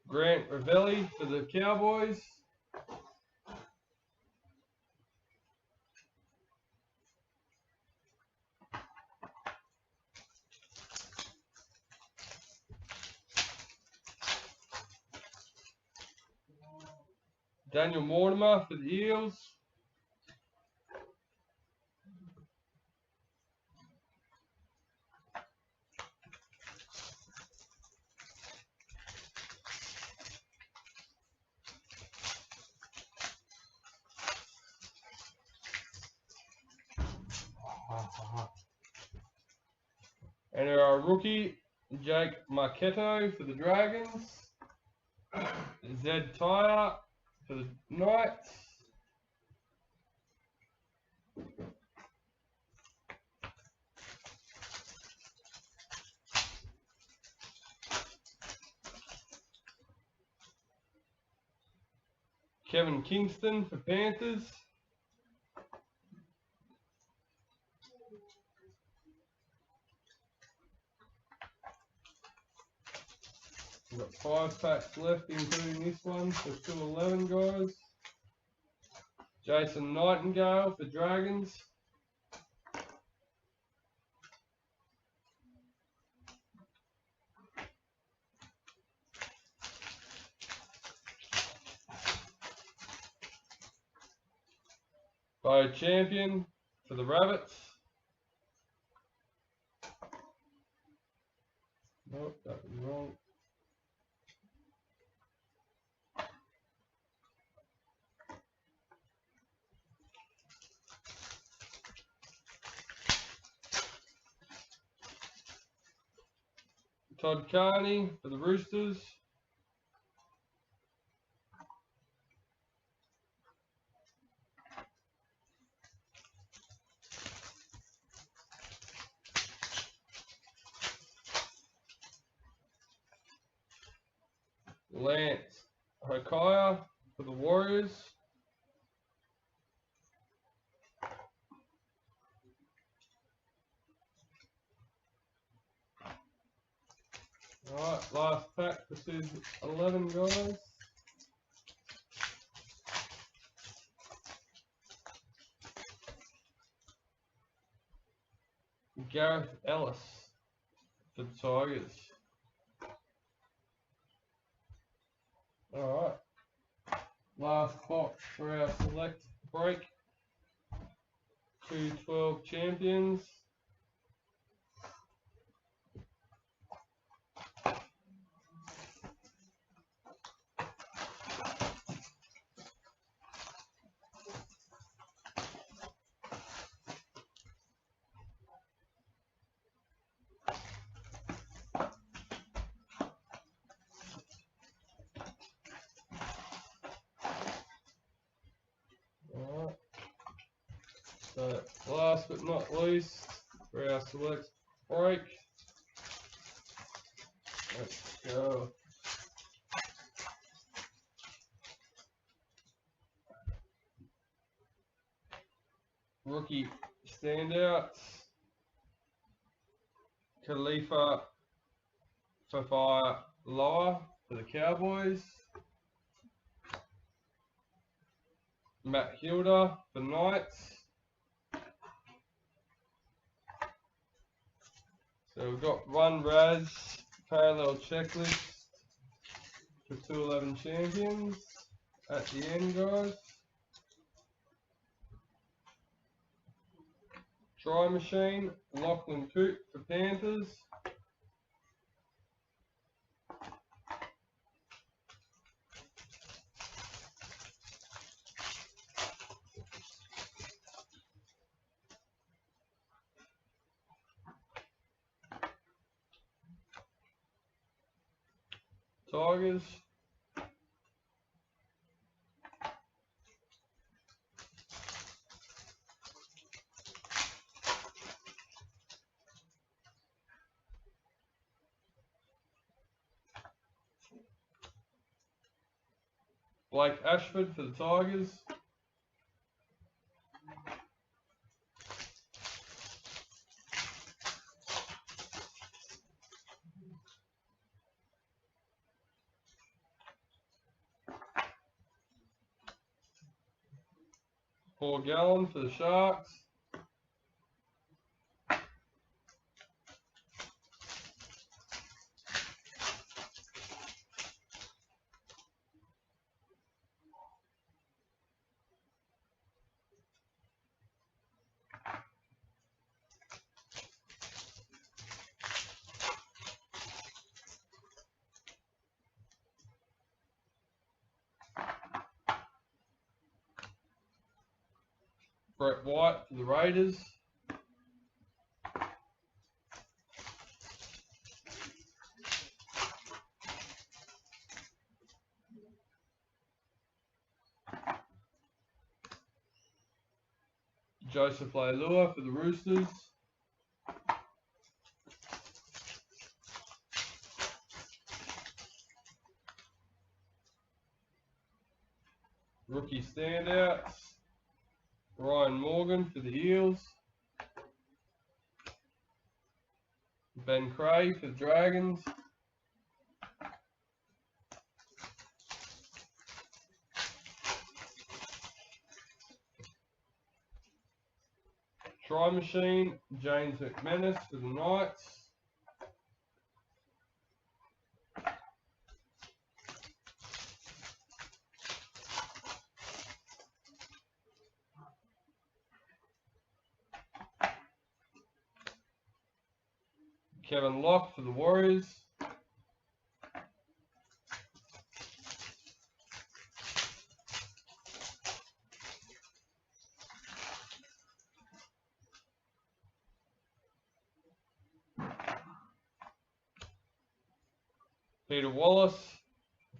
Grant Ravelli for the Cowboys. Daniel Mortimer for the Eels. And our rookie, Jake Marketo for the Dragons. Zed Tyre for the Knights. Kevin Kingston for Panthers. We've got 5 packs left, including this one, so still 11 guys. Jason Nightingale for Dragons. Bo Champion for the Rabbits. Nope, that was wrong. Todd Carney for the Roosters. Lance Hokaya for the Warriors. Alright, last pack. This is 11 guys. Gareth Ellis for the Tigers. Alright. Last box for our select break. 212 champions. Alright. So last but not least for our select break. Let's go. Rookie standouts. Khalifa Fafaya Loa for the Cowboys. Matt Hilda for Knights. So we've got one Raz parallel checklist for 211 champions at the end, guys. Try machine, Lachlan Coote for Panthers. Tigers. Blake Ashford for the Tigers. Paul Gallen for the Sharks. Brett White for the Raiders. Joseph Leilua for the Roosters. Rookie standouts. Ryan Morgan for the Eels. Ben Cray for the Dragons. Try machine, James McManus for the Knights. Kevin Locke for the Warriors. Peter Wallace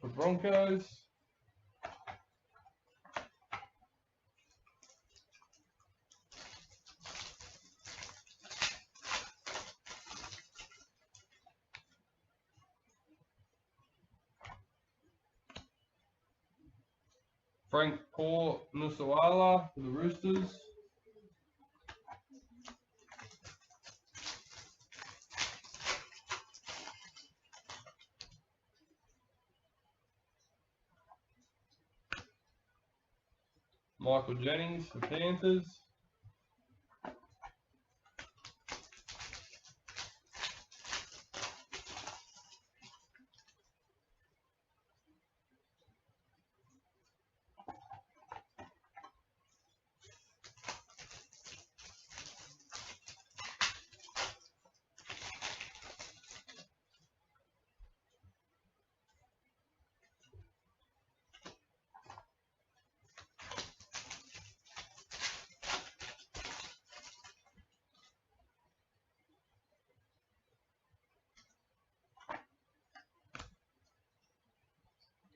for Broncos. Frank Paul Nusawala for the Roosters. Michael Jennings for Panthers.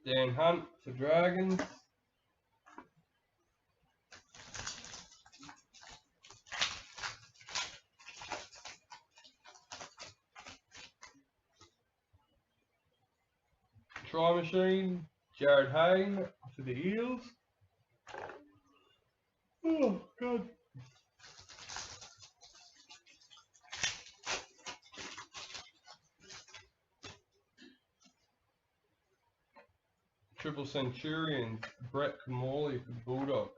Dan Hunt for Dragons. Try machine, Jared Hayne for the Eels. Oh, God. Triple Centurions, Brett Camorley for Bulldogs.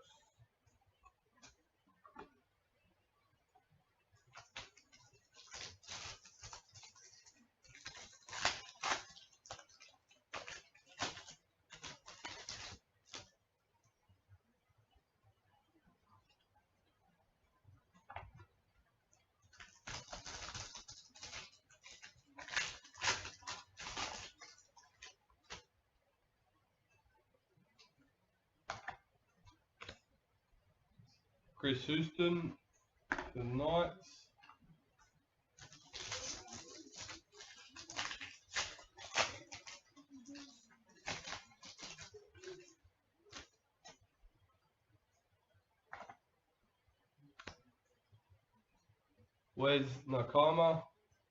Chris Houston for the Knights. Wes Nakoma,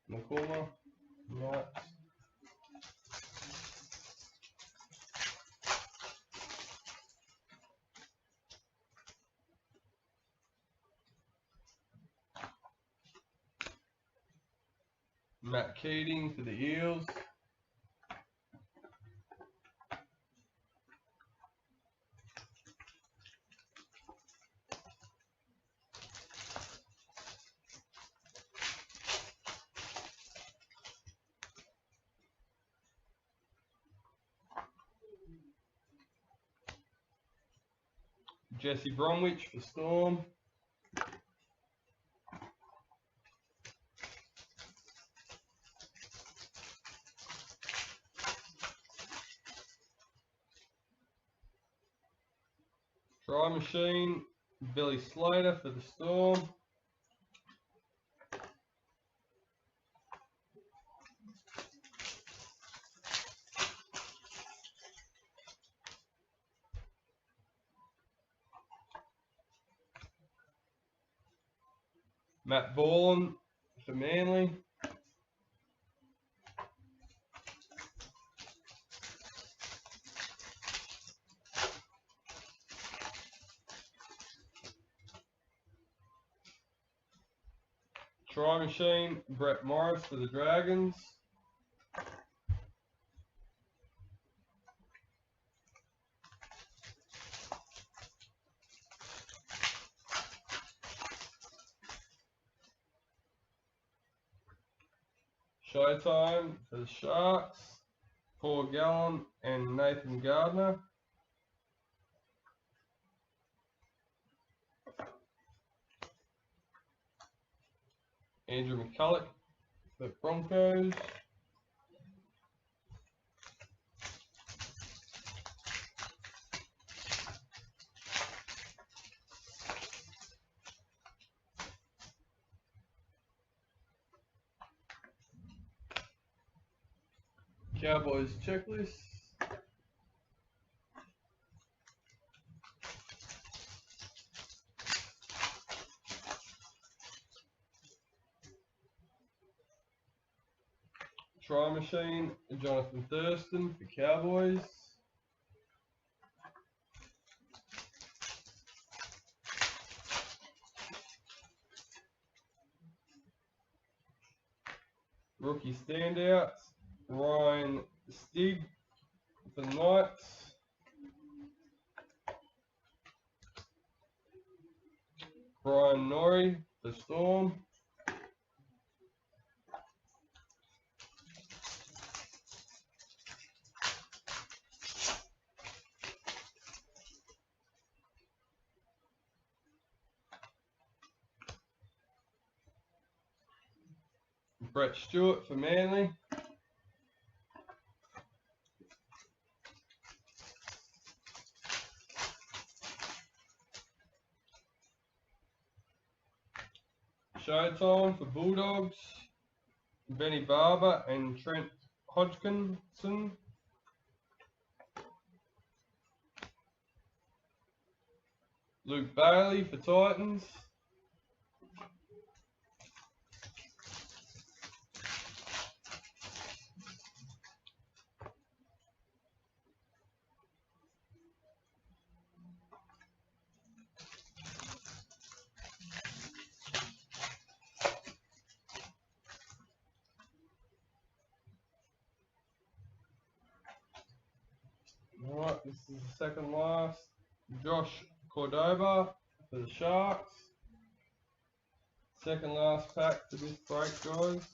Knights. Matt Keating for the Eels. Jesse Bromwich for Storm. Try Machine, Billy Slater for the Storm. Matt Bourne for Manly. Try Machine, Brett Morris for the Dragons. Showtime for the Sharks, Paul Gallen and Nathan Gardner. Andrew McCulloch for the Broncos. Cowboys checklist. Try Machine, Jonathan Thurston for Cowboys. Rookie standouts, Ryan Stig for the Knights. Brian Norrie for Storm. Brett Stewart for Manly. Showtime for Bulldogs, Benny Barber and Trent Hodgkinson. Luke Bailey for Titans. Alright, This is the second last. Josh Cordova for the Sharks. Second last pack for this break, guys.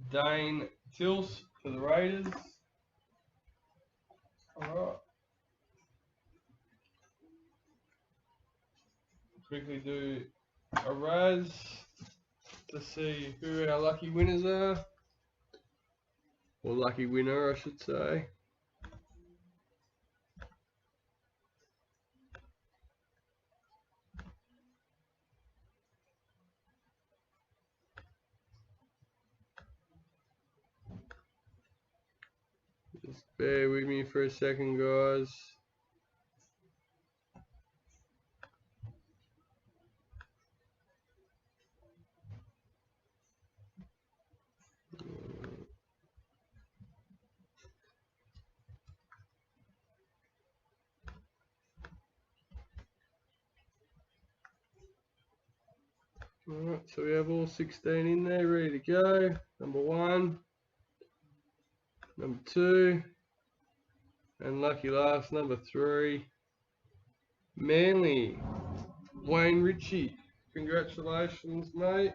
Dane Tilse for the Raiders. Alright. Quickly do a Raz to see who our lucky winners are. Or lucky winner, I should say. Just bear with me for a second, guys. Alright, so we have all 16 in there ready to go. Number 1, number 2, and lucky last, number 3. Manly, Wayne Ritchie. Congratulations, mate.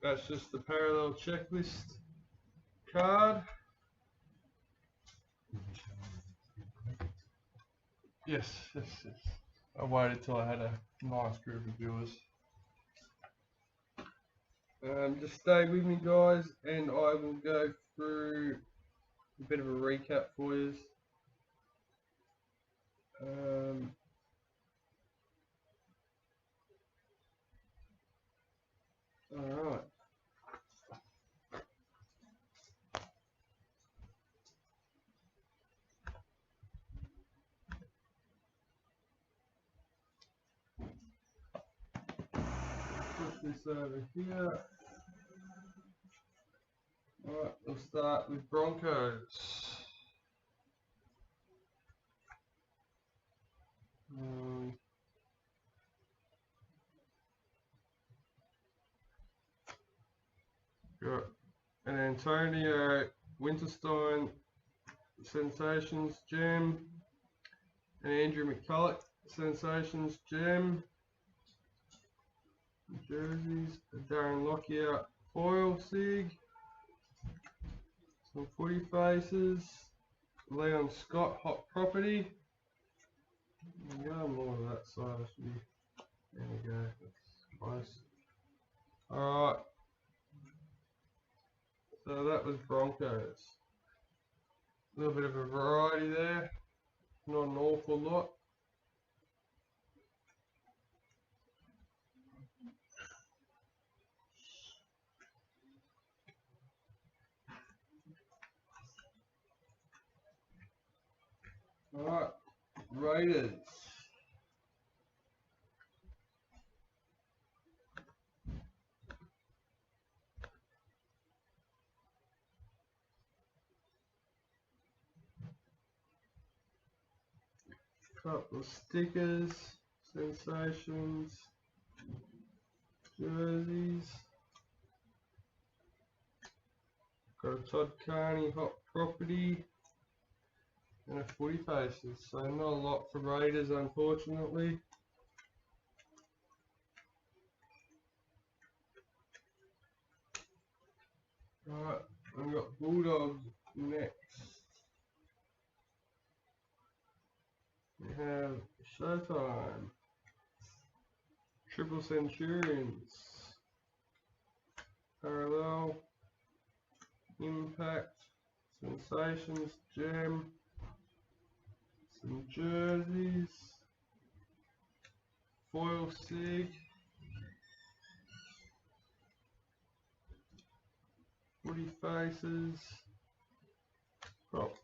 That's just the parallel checklist card. Yes. I waited till I had a nice group of viewers. Just stay with me, guys, and I will go through a bit of a recap for you. Alright. Put this over here. Alright, we'll start with Broncos. Got an Antonio Winterstein Sensations Gem, an Andrew McCulloch Sensations Gem, jerseys, a Darren Lockyer foil sig, some footy faces, Leon Scott hot property. There we go, more of that side. There we go, that's close. Alright, so that was Broncos. A little bit of a variety there, not an awful lot. Alright, Raiders. Couple of stickers, Sensations, jerseys. Got a Todd Carney hot property and a footy faces. So not a lot for Raiders, unfortunately. Alright, we've got Bulldogs next. We have Showtime, Triple Centurions, Parallel, Impact, Sensations, Gem, some jerseys, foil sig, footy faces,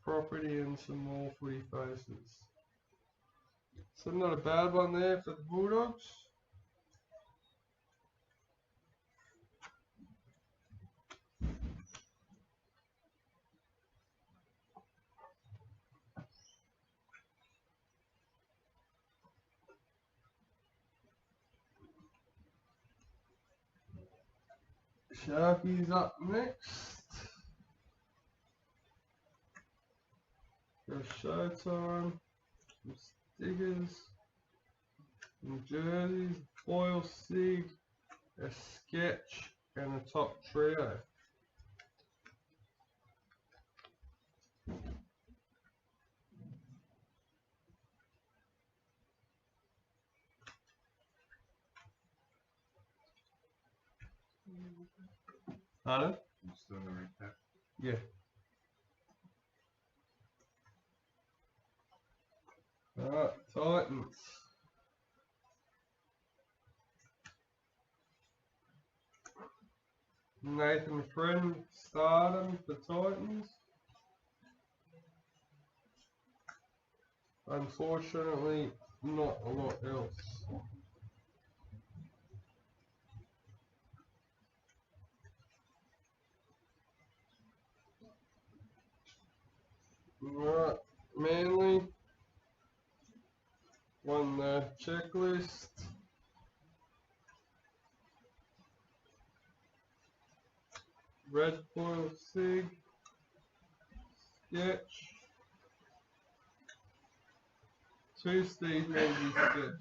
property, and some more footy faces. So not a bad one there for the Bulldogs. Sharkies up next. For Showtime. Some stickers. Some jerseys. Foil sig. A sketch. And a top trio. Pardon? I'm still gonna recap. Yeah. Alright, Titans. Nathan Friend, stardom for Titans. Unfortunately, not a lot else. Right, Manly won the checklist. Red foil sig, sketch, 2 Steve Menzies sketches.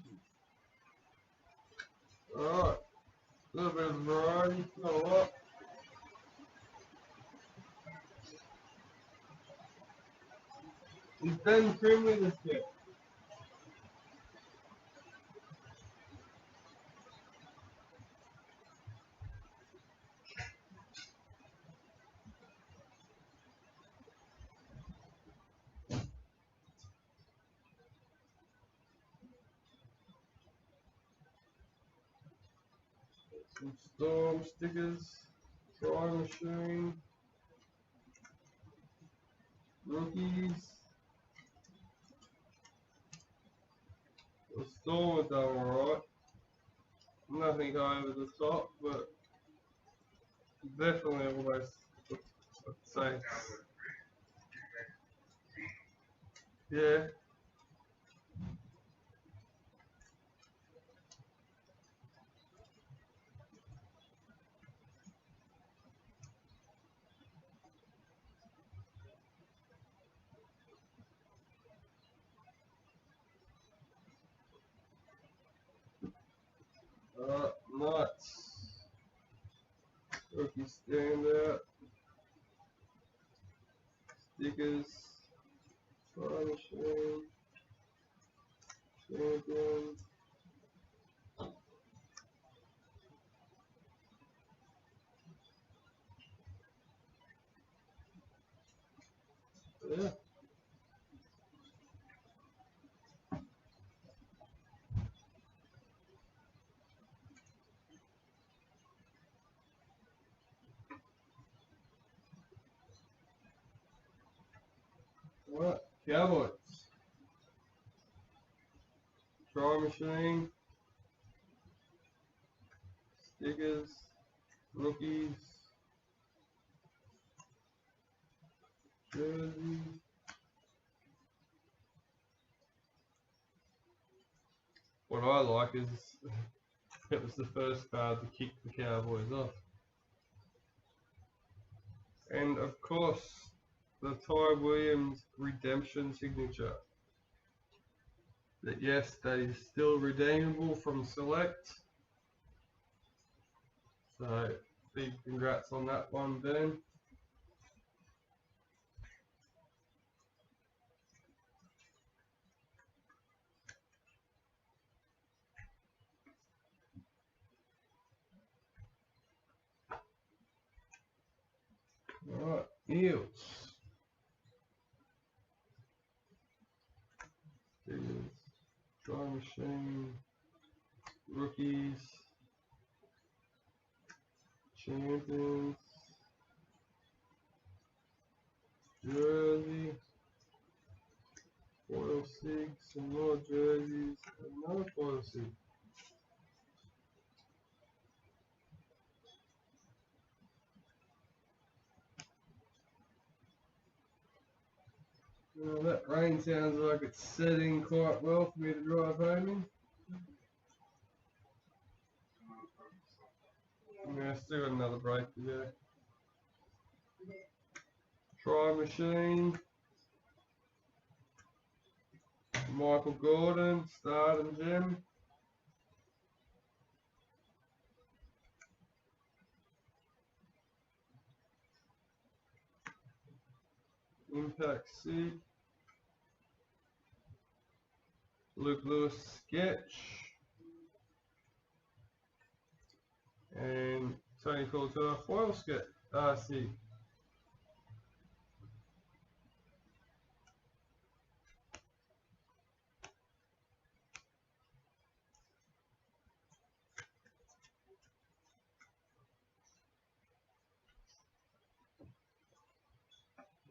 Alright, a little bit of variety, not a lot. Is Ben Trimley the sketch? Some Storm stickers, Try Machine, rookies. The Storm have done alright. Nothing over the top, but definitely almost, I'd say. Yeah. Nuts. Rookie standout. Stickers. Try Machine. Champion. Yeah. Alright, Cowboys. Try Machine. Stickers. Rookies. Jerseys. What I like is it was the first card to kick the Cowboys off. And of course, the Ty Williams redemption signature. That yes, that is still redeemable from Select. So big congrats on that one, Ben. Alright, Eels. Stickers. Try Machine. Rookies. Champions. Jersey. Foil sig. Some more jerseys. Another foil sig. That rain sounds like it's setting quite well for me to drive home in. Yeah, still got another break to go. Try Machine. Michael Gordon, Start and Gem. Impact Sig. Luke Lewis Sketch. And Tony Coulter Foil Sketch. Sig.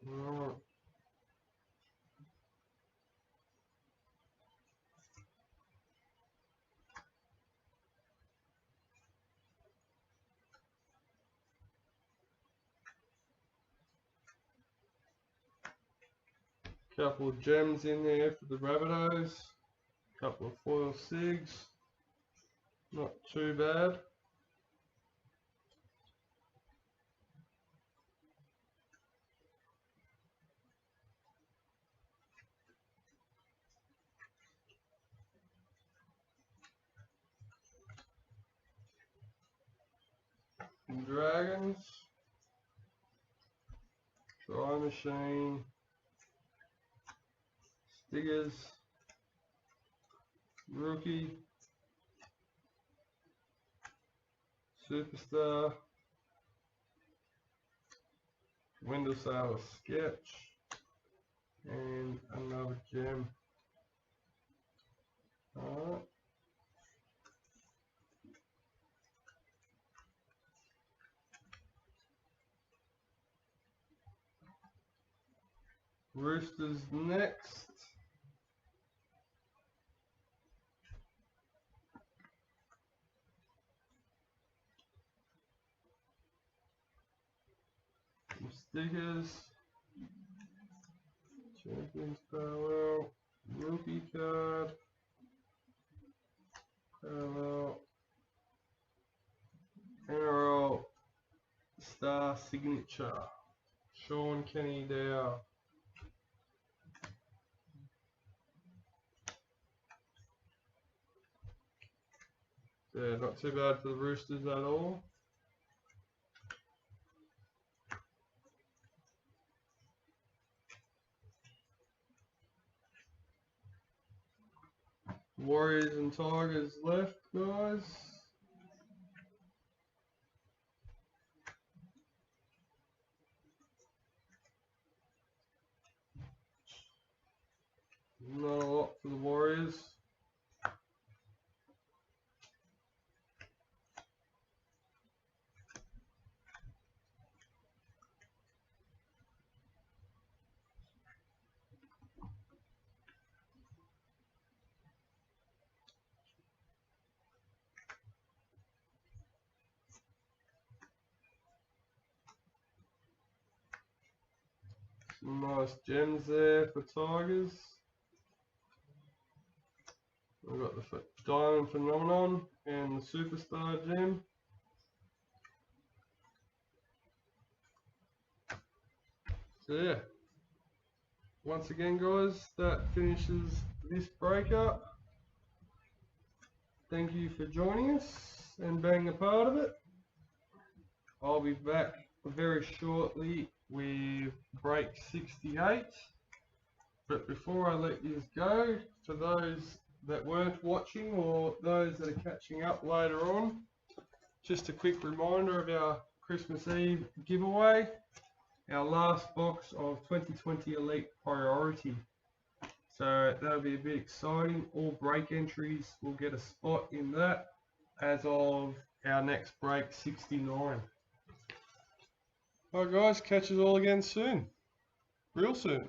Alright. Couple of gems in there for the Rabbitohs. Couple of foil Sigs. Not too bad. Dragons. Try Machine. Stickers. Rookie. Superstar. Window Sailor Sketch. And another gem. Alright. Roosters next. Some stickers. Champions parallel. Rookie card. Parallel. NRL Star Signature. Sean Kenny Dow. Yeah, not too bad for the Roosters at all. Warriors and Tigers left, guys. Not a lot for the Warriors. Some nice gems there for Tigers. We've got the Diamond Phenomenon and the Superstar gem. So yeah, once again guys, that finishes this breakup. Thank you for joining us and being a part of it. I'll be back very shortly with break 68. But before I let you go, for those that weren't watching or those that are catching up later on, just a quick reminder of our Christmas Eve giveaway. Our last box of 2020 Elite Priority. So that'll be a bit exciting. All break entries will get a spot in that as of our next break 69. Alright guys, catch us all again soon. Real soon.